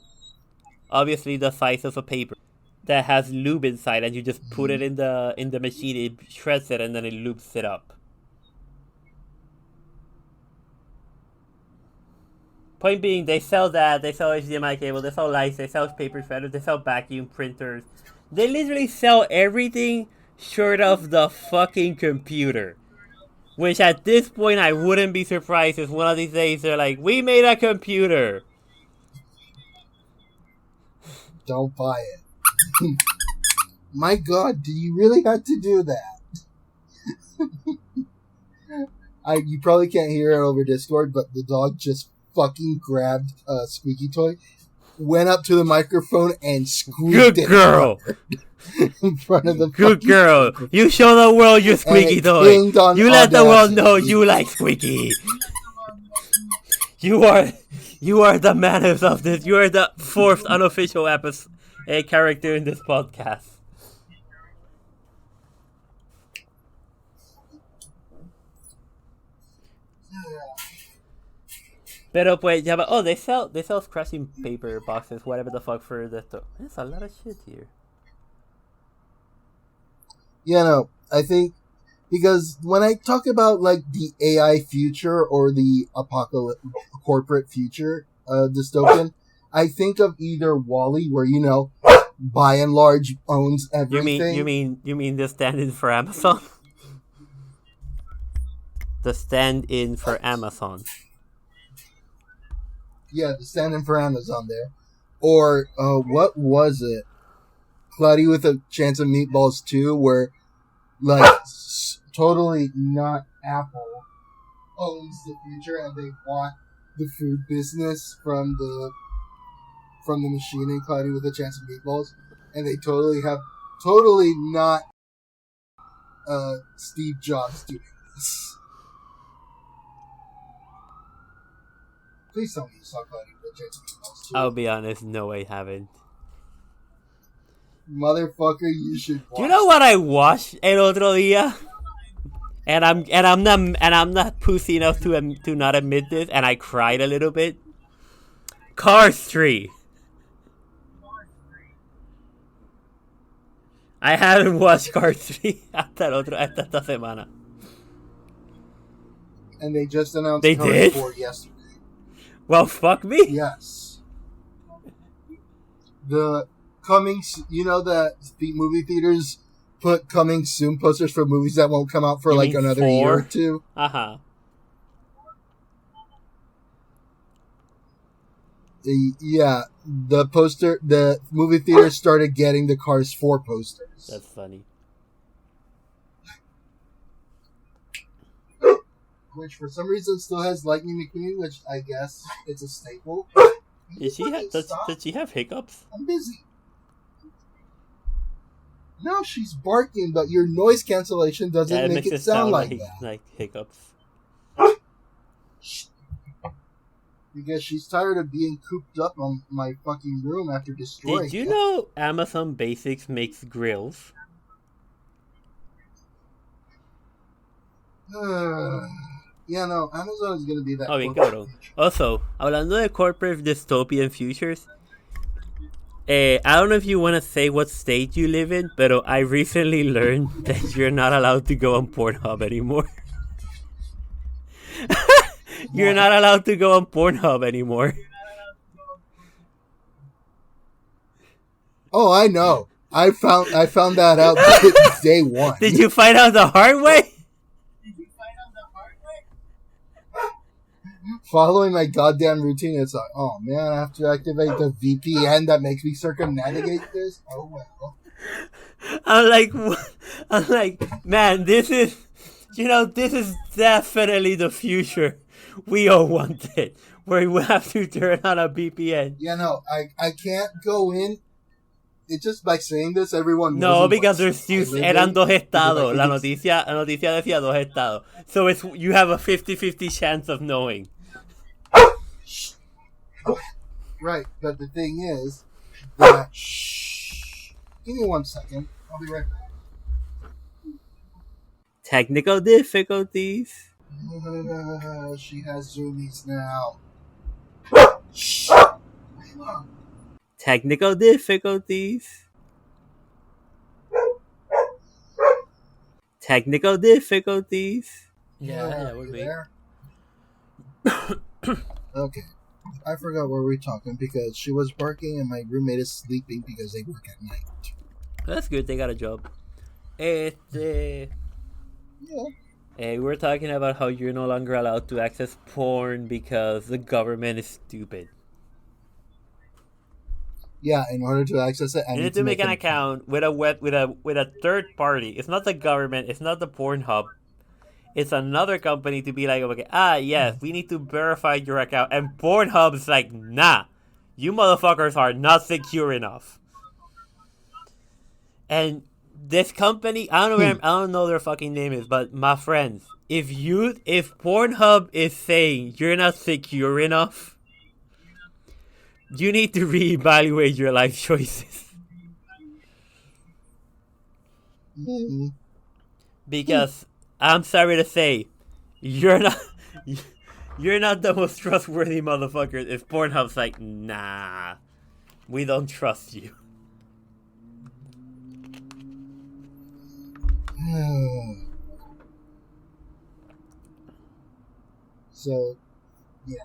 Obviously the size of a paper that has lube inside, and you just put it in the machine, it shreds it, and then it lubes it up. Point being, they sell that, they sell HDMI cable, they sell lights, they sell paper shredders, they sell vacuum printers. They literally sell everything short of the fucking computer. Which at this point I wouldn't be surprised if one of these days they're like, we made a computer. Don't buy it. My God, do you really have to do that? You probably can't hear it over Discord, but the dog just fucking grabbed a squeaky toy, went up to the microphone, and squeaked it in front of the Good girl. You show the world your squeaky toy. You let the world know you like squeaky. You are the manners of this. You are the fourth unofficial character in this podcast. Pero pues, they sell scratching paper boxes, whatever the fuck for the... There's a lot of shit here. Yeah, no, I think, because when I talk about, like, the AI future or the corporate future, dystopian, I think of either WALL-E, where, by and large owns everything. You mean the stand-in for Amazon? The stand-in for Amazon. Yeah, the stand-in for Amazon there. Or, what was it? Cloudy with a Chance of Meatballs 2, where, like, totally not Apple owns the future and they want the food business from the machine in Cloudy with a Chance of Meatballs, and they totally not Steve Jobs doing this. Please tell me you saw Cloudy with James. I'll be honest, no, I haven't. Motherfucker, you should watch. Do you know what I watched el otro día? And I'm not pussy enough to not admit this, and I cried a little bit. Cars 3. I haven't watched Cars 3 hasta esta semana. And they just announced They Cars did? 4 yesterday. Well, fuck me. Yes. The coming, the movie theaters put coming soon posters for movies that won't come out for You like mean another 4? year or two. Uh-huh. The movie theaters started getting the Cars 4 posters. That's funny. Which for some reason still has Lightning McQueen, which I guess it's a staple. Does she have hiccups? I'm busy. No, she's barking, but your noise cancellation doesn't make it sound like that. Like hiccups. Because she's tired of being cooped up on my fucking room after destroying Did you know Amazon Basics makes grills? Yeah, no, Amazon is going to be that. Oh, bien cabrón. Also, hablando de corporate dystopian futures, I don't know if you want to say what state you live in, but I recently learned that you're not allowed to go on Pornhub anymore. You're not allowed to go on Pornhub anymore. Oh, I know. I found that out day one. Did you find out the hard way? Following my goddamn routine, it's like, oh man, I have to activate the VPN that makes me circumnavigate this. Oh well. I'm like, man, this is definitely the future we all wanted, where we have to turn on a VPN. Yeah, no, I can't go in. It's just by saying this, everyone knows. No, because there's eran dos estados. La noticia decía dos estados. So you have a 50-50 chance of knowing. Right, but the thing is that give me 1 second. I'll be right back. Technical difficulties. She has zoomies now. Technical difficulties. Technical difficulties. Yeah, would be. Okay. I forgot where we're talking because she was barking and my roommate is sleeping because they work at night. That's good. They got a job. Yeah. We were talking about how you're no longer allowed to access porn because the government is stupid. Yeah, in order to access it, you need to make an account with a third party. It's not the government. It's not the Pornhub. It's another company to be like, okay, yes, we need to verify your account. And Pornhub's like, nah, you motherfuckers are not secure enough. And this company, I don't know their fucking name is, but my friends, if Pornhub is saying you're not secure enough, you need to reevaluate your life choices. Because I'm sorry to say, you're not the most trustworthy motherfucker if Pornhub's like, nah, we don't trust you. So, yeah.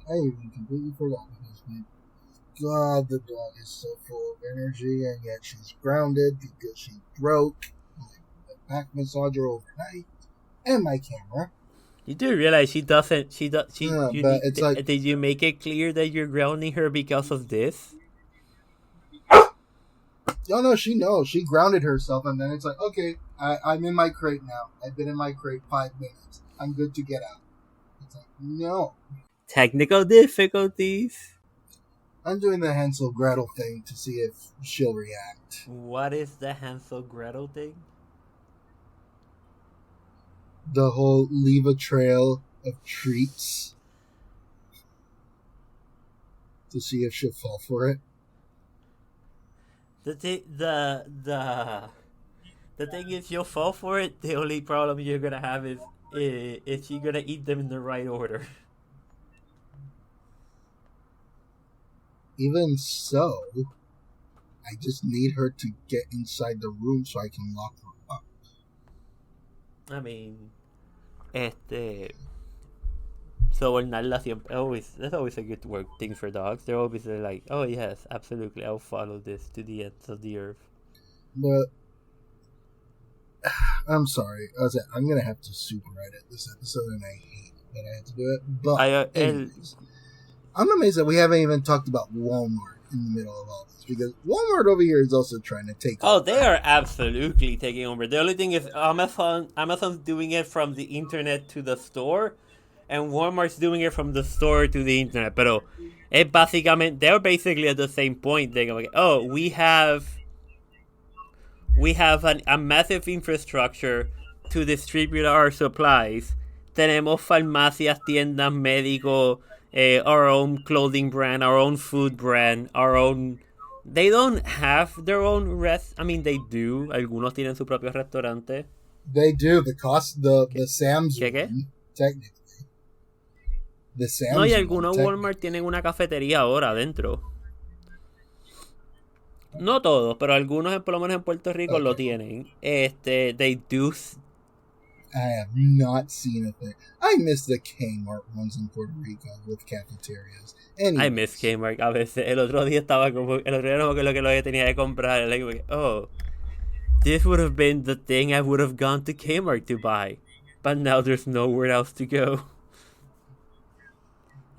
I even completely forgot this, man. God, the dog is so full of energy, and yet she's grounded because she broke my back massager overnight and my camera. You do realize she doesn't. But it's like, did you make it clear that you're grounding her because of this? Oh no, she knows. She grounded herself, and then it's like, okay, I'm in my crate now. I've been in my crate 5 minutes. I'm good to get out. It's like, no. Technical difficulties. I'm doing the Hansel Gretel thing to see if she'll react. What is the Hansel Gretel thing? The whole leave a trail of treats. to see if she'll fall for it. The thing is, you'll fall for it. The only problem you're gonna have is you're gonna eat them in the right order. Even so, I just need her to get inside the room so I can lock her up. I mean, sobornarla siempre that's always a good work thing for dogs. They're always like, oh yes, absolutely, I'll follow this to the ends of the earth. But I'm sorry, I'm gonna have to super edit this episode, and I hate that I had to do it. But anyways, I'm amazed that we haven't even talked about Walmart in the middle of all this, because Walmart over here is also trying to take over. They are absolutely taking over. The only thing is Amazon's doing it from the internet to the store, and Walmart's doing it from the store to the internet. Pero they're basically at the same point. They're like, oh, we have a massive infrastructure to distribute our supplies. Tenemos farmacias, tiendas, médicos, our own clothing brand, our own food brand, our own... They don't have their own I mean, they do. Algunos tienen su propio restaurante. They do. The Sam's ¿Qué? One, technically. The Sam's No, y One, algunos Walmart tienen una cafetería ahora adentro. No todos, pero algunos, por lo menos en Puerto Rico, lo tienen. They do... I have not seen a thing. I miss the Kmart ones in Puerto Rico with cafeterias. Anyways. I miss Kmart a veces. El otro día no me lo que tenía que comprar. Like, oh, this would have been the thing I would have gone to Kmart to buy. But now there's nowhere else to go.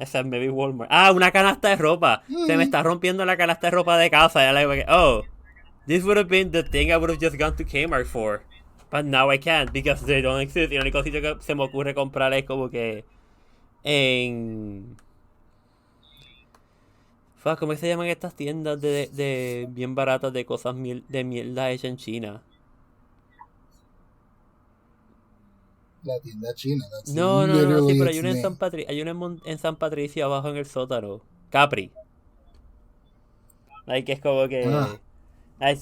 Except maybe Walmart. Una canasta de ropa. Se me está rompiendo la canasta de ropa de casa. Y like, oh, this would have been the thing I would have just gone to Kmart for. But now I can't because they don't exist. Y el único sitio que se me ocurre comprar es como que en... ¿Cómo se llaman estas tiendas de bien baratas de cosas de mierda hecha en China? La tienda china. No, sí, pero hay una en San Patricio abajo en el sótano. Capri. Like, es como que... I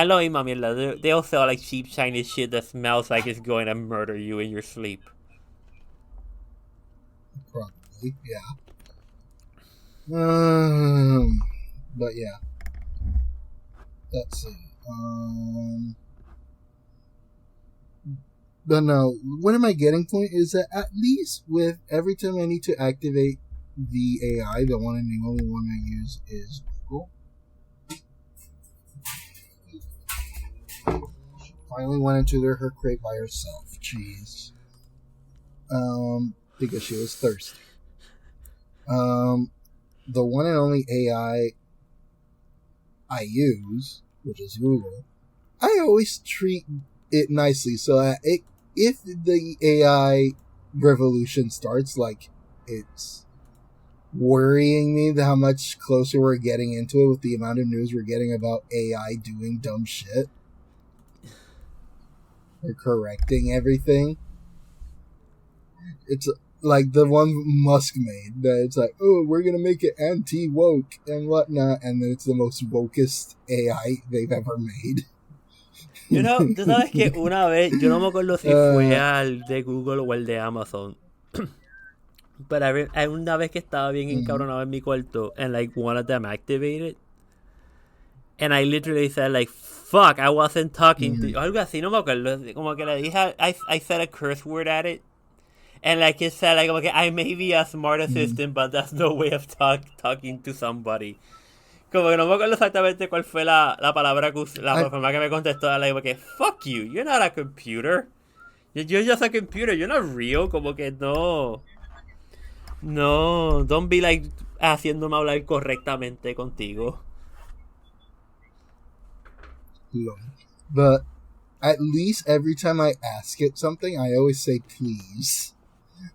lo mismo mierda. They all sell like cheap Chinese shit that smells like it's going to murder you in your sleep. Probably, yeah. But yeah. Let's see. But no, what am I getting point is that at least with every time I need to activate the AI, the one and the only one I use is Google. She finally went into her crate by herself. Jeez. Because she was thirsty. The one and only AI I use, which is Google, I always treat it nicely so that if the AI revolution starts, like, it's worrying me how much closer we're getting into it with the amount of news we're getting about AI doing dumb shit. Or correcting everything. It's like the one Musk made, that it's like, oh, we're gonna make it anti-woke and whatnot, and then it's the most wokest AI they've ever made. You know, tú sabes que una vez, yo no me acuerdo si fue al de Google o el de Amazon, pero hay una vez que estaba bien encabronado en mi cuarto, and like one of them activated, and I literally said like, fuck, I wasn't talking to you, algo así, no me acuerdo, como que le dije, I said a curse word at it, and like it said like, okay, I may be a smart assistant, but that's no way of talking to somebody. Como que no me acuerdo exactamente cuál fue la palabra la forma que me contestó. Like, okay, fuck you, you're not a computer. You're just a computer, you're not real. Como que no, don't be like haciéndome hablar correctamente contigo. But at least every time I ask it something, I always say please.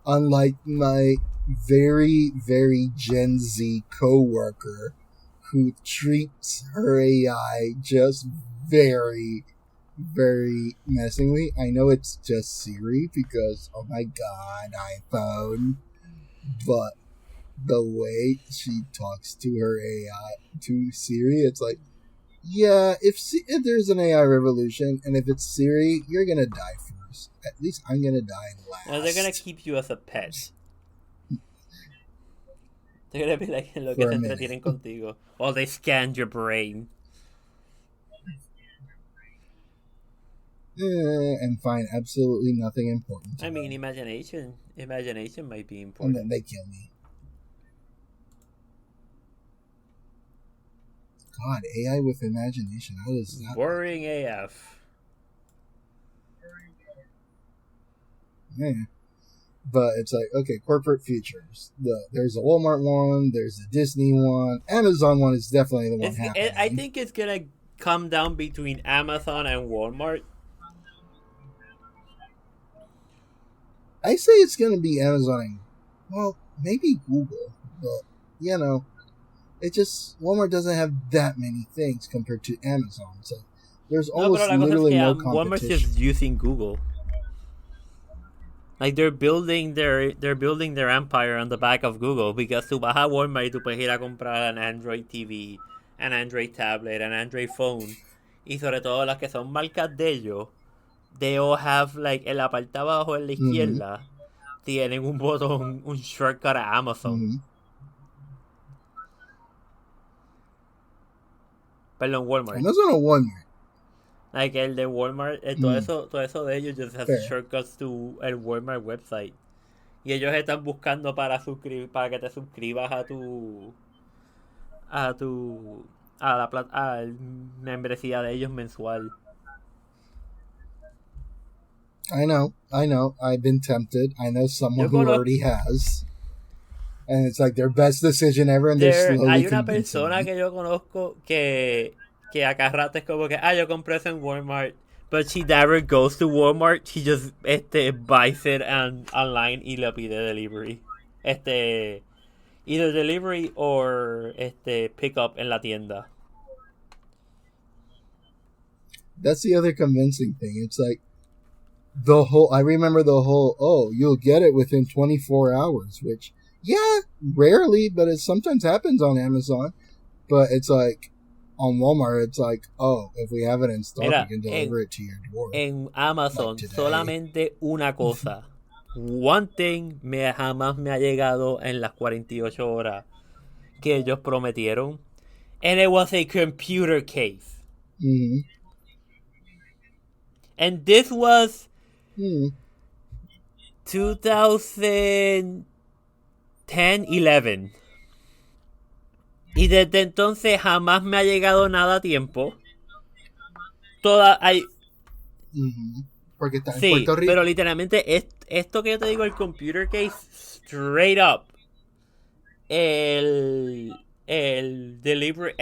Unlike my very, very Gen Z coworker who treats her AI just very, very menacingly. I know it's just Siri because, oh my god, iPhone. But the way she talks to her AI, to Siri, it's like, yeah, if there's an AI revolution, and if it's Siri, you're gonna die first. At least I'm gonna die last. No, they're gonna keep you as a pet. They're gonna be like lo que se entretienen contigo. Or they scanned your brain. And find absolutely nothing important. I mean, imagination might be And important. then they kill me. God, AI with imagination. How is that? Boring AF. Yeah. But it's like, okay, corporate features. There's a Walmart one, there's a Disney one. Amazon one is definitely the one happening. I think it's gonna come down between Amazon and Walmart. I say it's going to be Amazon. Well, maybe Google. But, you know, Walmart doesn't have that many things compared to Amazon. So there's almost literally no competition. Walmart's just using Google. Like they're building their empire on the back of Google, because tú vas a Walmart y tú puedes ir a comprar an Android TV, an Android tablet, an Android phone, y sobre todo las que son marcas de ellos, they all have, like, en la parte de abajo en la izquierda, tienen un botón, un shortcut a Amazon. Perdón, Walmart. Amazon o Walmart. Like el de Walmart, todo eso de ellos just has shortcuts to el Walmart website. Y ellos están buscando para que te suscribas a la membresía de ellos mensual. I know. I've been tempted. I know someone who already has. And it's like their best decision ever, and they're slowly hay una persona que yo conozco que a cada rato es como que, yo compré eso en Walmart, but she never goes to Walmart, she just buys it online y le pide delivery. Either delivery or pick up en la tienda. That's the other convincing thing. It's like I remember the whole, you'll get it within 24 hours, which, yeah, rarely, but it sometimes happens on Amazon. But it's like, on Walmart, it's like, if we have it in stock, we can deliver it to your door. En Amazon, like solamente una cosa. One thing jamás me ha llegado en las 48 horas que ellos prometieron. And it was a computer case. Mm-hmm. And this was 2010, 11. Y desde entonces jamás me ha llegado nada a tiempo. Porque está en sí, Puerto Rico. Pero literalmente esto que yo te digo, el computer case, straight up, el delivery,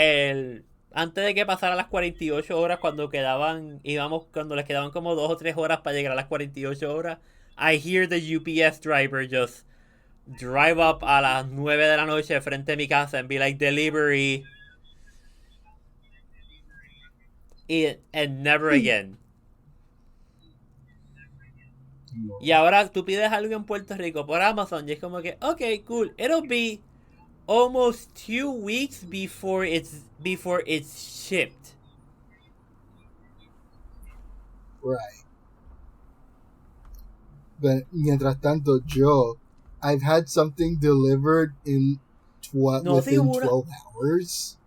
antes de que pasara las 48 horas, cuando les quedaban como 2 o 3 horas para llegar a las 48 horas, I hear the UPS driver just drive up a las 9 de la noche frente a mi casa and be like, delivery, and never again. Y ahora tú pides algo en Puerto Rico por Amazon y es como que, okay, cool, it'll be almost 2 weeks before it's shipped. Right. But mientras tanto, I've had something delivered in within 12 hours.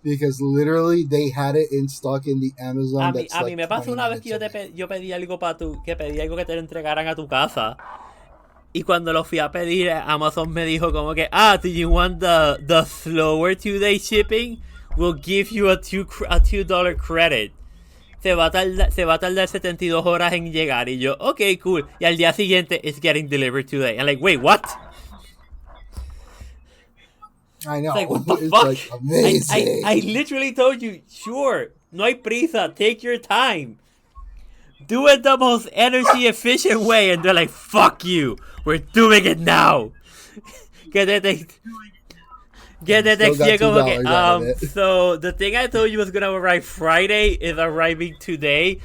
Because literally they had it in stock in the Amazon. A mí me pasó una vez que yo pedí algo que te lo entregaran a tu casa. Y cuando lo fui a pedir, Amazon me dijo como que, do you want the slower 2-day shipping? We'll give you a $2 credit. Se va a tardar 72 horas en llegar. Y yo, okay, cool. Y al día siguiente, it's getting delivered today. I'm like, wait, what? I know. It's like, what the it's fuck? Like, amazing. I literally told you, sure, no hay prisa, take your time. Do it the most energy efficient way. And they're like, fuck you, we're doing it now. Get the text como que, so the thing I told you was gonna arrive Friday is arriving today.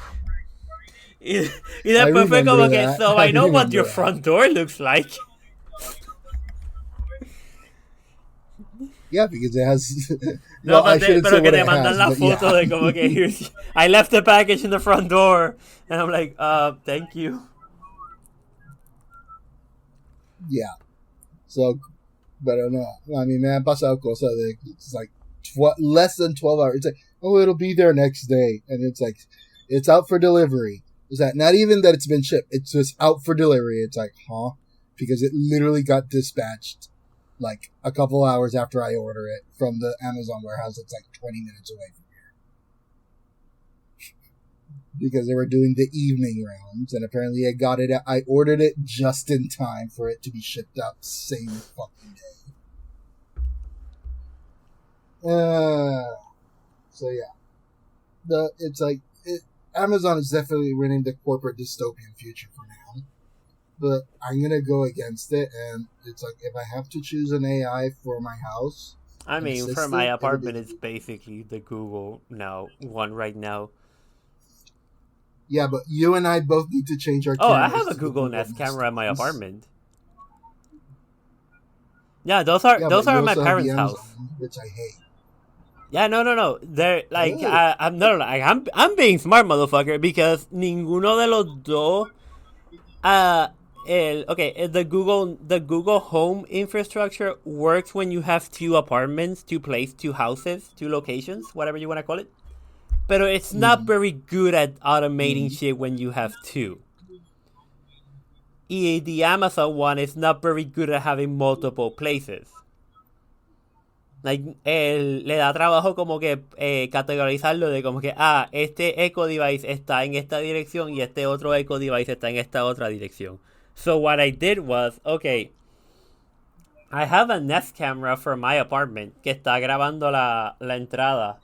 Y después fue como que, so I know what your front door looks like. Yeah, because it has. No, I shouldn't say pero que what te it mandan has, la but foto de como que I left the package in the front door, and I'm like, thank you. Yeah. So, but I don't know. I mean, me han pasado cosas de it's like less than 12 hours. It's like, oh, it'll be there next day, and it's like, it's out for delivery. Is that not even that it's been shipped? It's just out for delivery. It's like, huh? Because it literally got dispatched like a couple hours after I order it from the Amazon warehouse. It's like 20 minutes away from here. Because they were doing the evening rounds, and apparently I ordered it just in time for it to be shipped out same fucking day. So yeah. It's like, Amazon is definitely winning the corporate dystopian future for now. But I'm going to go against it, and it's like, if I have to choose an AI for my house... I mean, for my apartment, it's basically the Google one right now. Yeah, but you and I both need to change our cameras. I have a Google Nest camera in my apartment. Yeah, those are in my parents' house, which I hate. Yeah, no. They're like, I'm being smart, motherfucker, because ninguno de los dos, the Google Home infrastructure works when you have two apartments, two houses, two locations, whatever you want to call it. Pero it's not very good at automating shit when you have two. Y the Amazon one is not very good at having multiple places. Like, le da trabajo como que categorizarlo de como que, este eco device está en esta dirección y este otro eco device está en esta otra dirección. So what I did was, okay, I have a Nest camera for my apartment que está grabando la entrada.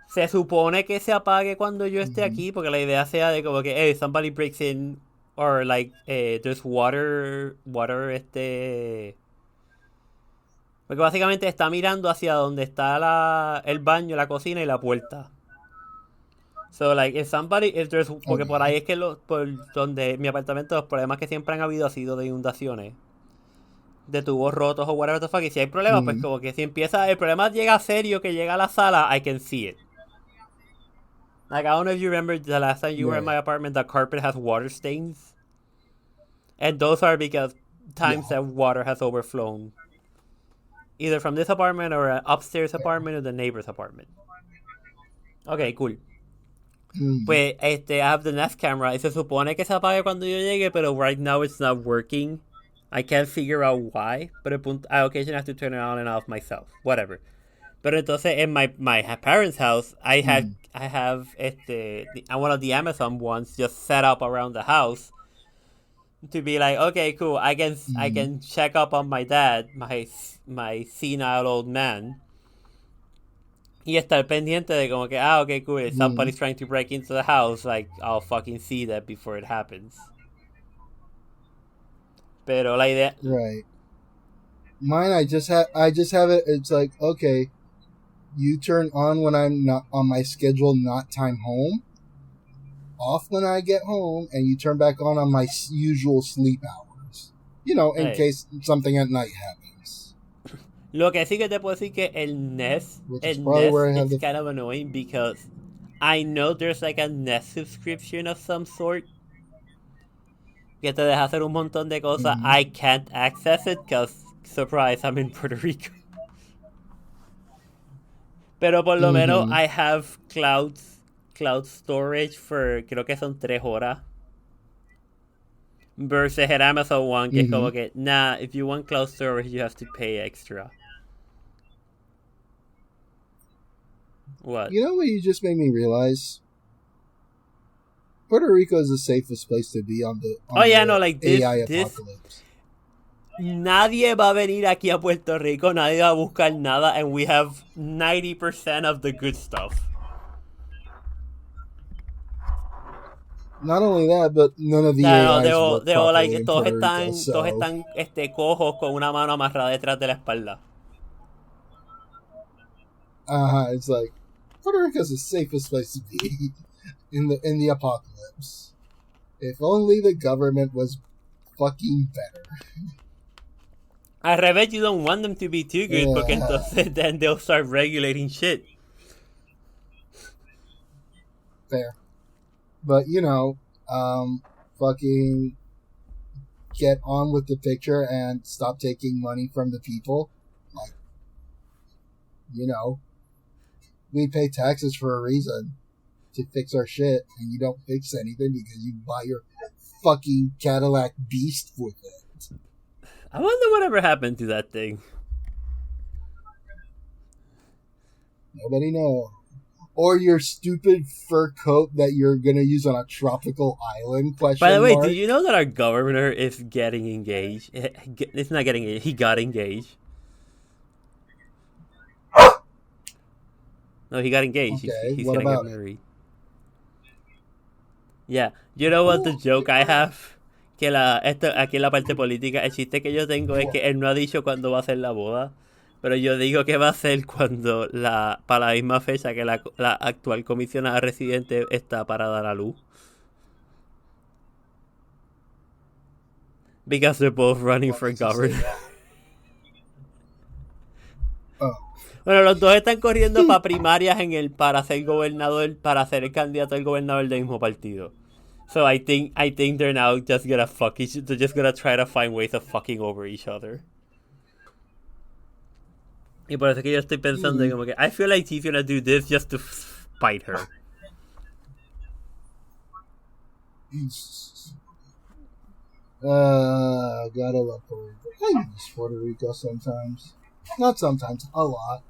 Se supone que se apague cuando yo esté aquí, porque la idea sea de como que, hey, somebody breaks in, or like, there's water, porque básicamente está mirando hacia donde está el baño, la cocina y la puerta. So, like, if there's... Porque por ahí es que por donde mi apartamento, los problemas que siempre han habido ha sido de inundaciones. De tubos rotos o whatever the fuck. Y si hay problemas, pues como que si empieza... El problema llega serio, que llega a la sala, I can see it. Like, I don't know if you remember the last time you were in my apartment, the carpet has water stains. And those are because times that water has overflown. Either from this apartment or an upstairs apartment or the neighbor's apartment. Okay, cool. Pues, I have the Nest camera. Y se supone que se apague cuando yo llegue, pero right now it's not working. I can't figure out why. But I occasionally have to turn it on and off myself. Whatever. Pero entonces, in my parents' house, I have one of the Amazon ones just set up around the house. To be like, okay, cool, I can check up on my dad, my senile old man. Y estar pendiente de como que, okay, cool, if somebody's trying to break into the house, like, I'll fucking see that before it happens. Pero la idea... Right. Mine, I just have it, it's like, okay, you turn on when I'm not on my schedule, not time home. Off when I get home, and you turn back on my usual sleep hours. You know, in case something at night happens. Lo que sí que te puedo decir que el Nest is kind of annoying because I know there's like a Nest subscription of some sort que te deja hacer un montón de cosas. I can't access it because, surprise, I'm in Puerto Rico. Pero por lo menos I have cloud storage for, creo que son 3 horas. Versus el Amazon one, que es como que, if you want cloud storage, you have to pay extra. What? You know what you just made me realize? Puerto Rico is the safest place to be on the AI apocalypse. Nadie va a venir aquí a Puerto Rico, nadie va a buscar nada, and we have 90% of the good stuff. Not only that, but none of the AIs work properly in Puerto Rico, so... Todos están cojos con una mano amarrada detrás de la espalda. It's like, Puerto Rico is the safest place to be in the apocalypse. If only the government was fucking better. Al revés, you don't want them to be too good, porque entonces then they'll start regulating shit. Fair. But, fucking get on with the picture and stop taking money from the people. Like, we pay taxes for a reason, to fix our shit, and you don't fix anything because you buy your fucking Cadillac Beast with it. I wonder whatever happened to that thing. Nobody knows. Or your stupid fur coat that you're gonna use on a tropical island, question By the way, mark. do you know that our governor is getting engaged? It's not getting engaged. He got engaged. No, he got engaged. Okay, he's what gonna about get married. Yeah. You know what the joke I have? Que aquí en la parte política, el chiste que yo tengo es que él no ha dicho cuándo va a ser la boda, pero yo digo que va a ser cuando para la misma fecha que la actual comisionada residente está para dar a luz. Because they're both running for governor. Oh. Bueno, los dos están corriendo para primarias para ser gobernador, para ser el candidato al gobernador del mismo partido. So I think they're now just gonna they're just gonna try to find ways of fucking over each other. Y por eso es que yo estoy pensando como que I feel like he's gonna do this just to spite her. Gotta love Puerto Rico. I miss Puerto Rico sometimes. Not sometimes, a lot.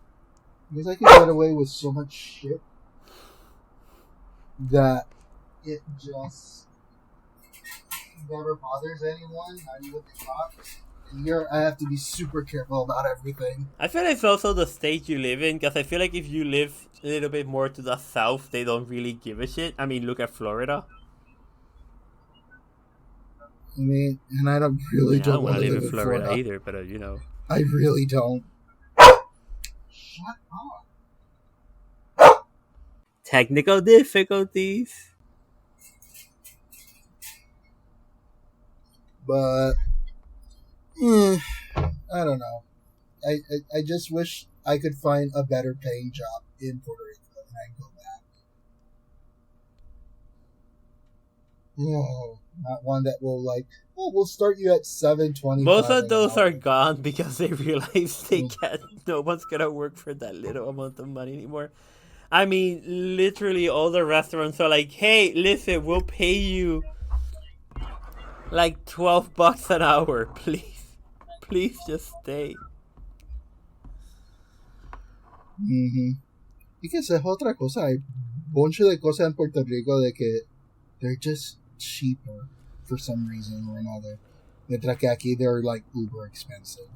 Because I can get away with so much shit that it just never bothers anyone, not even the cops. And here I have to be super careful about everything. I feel like it's also the state you live in, because I feel like if you live a little bit more to the south, they don't really give a shit. I mean, look at Florida. I mean, and I don't don't want to live in Florida either, but I really don't. Shut up. Technical difficulties. But I don't know. I just wish I could find a better paying job in Puerto Rico and I'd go back. No, not one that will we'll start you at $7.25. Most of those are gone because they realize no one's gonna work for that little amount of money anymore. I mean, literally all the restaurants are like, hey, listen, we'll pay you like $12 an hour, please just stay. Because es otra cosa, hay mucho de cosas en Puerto Rico de que they're just cheaper for some reason or another. Mientras que aquí they're like uber expensive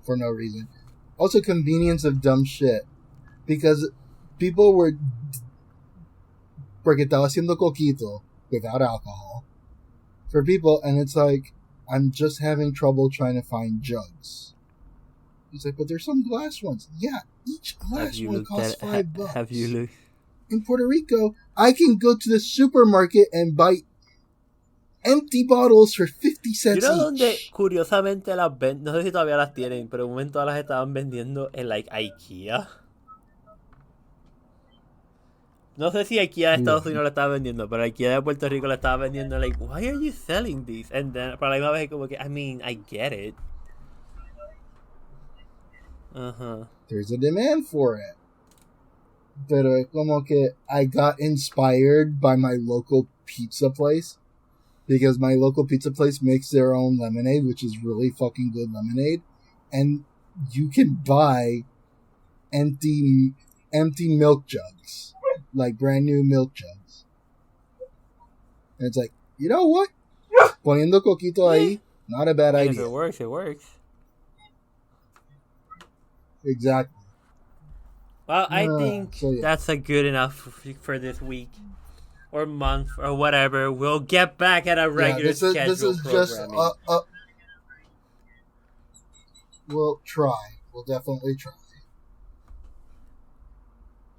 for no reason. Also, convenience of dumb shit. Because people were... Porque estaba haciendo coquito without alcohol for people, and it's like, I'm just having trouble trying to find jugs. He's like, but there's some glass ones. Yeah, each glass one costs $5. Have you looked? In Puerto Rico, I can go to the supermarket and buy empty bottles for 50 cents You know each. donde curiosamente las ven, no sé si todavía las tienen, pero en un momento las estaban vendiendo en like IKEA. No sé si IKEA de Estados Unidos la estaba vendiendo, pero IKEA de Puerto Rico la estaba vendiendo like, why are you selling these? And then para la misma vez como que, I mean, I get it. There's a demand for it. Pero como que I got inspired by my local pizza place. Because my local pizza place makes their own lemonade, which is really fucking good lemonade. And you can buy empty milk jugs. Like brand new milk jugs. And it's like, you know what? Poniendo coquito ahí, not a bad idea. If it works, it works. Exactly. Well, I think that's a good enough for this week. Or month, or whatever. We'll get back at a regular schedule. This is just we'll try. We'll definitely try.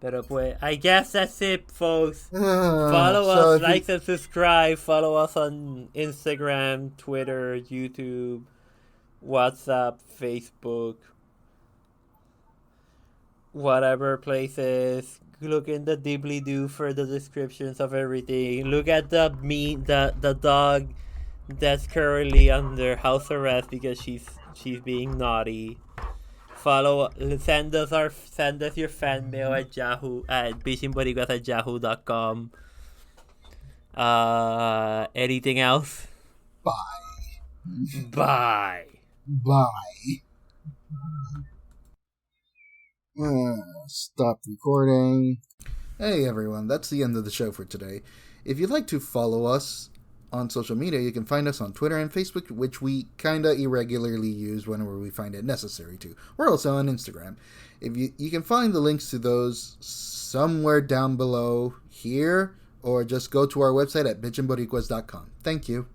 Pero pues, I guess that's it, folks. Follow us, like and subscribe. Follow us on Instagram, Twitter, YouTube, WhatsApp, Facebook, whatever places. Look in the dibbly-doo for the descriptions of everything. Look at the dog that's currently under house arrest because she's being naughty. Send us your fan mail at Bichin Boricuas at yahoo.com. Anything else? Bye. Stop recording. Hey everyone, that's the end of the show for today. If you'd like to follow us on social media, you can find us on Twitter and Facebook, which we kinda irregularly use whenever we find it necessary to. We're also on Instagram. If you can find the links to those somewhere down below here, or just go to our website at bichinboricuas.com. Thank you.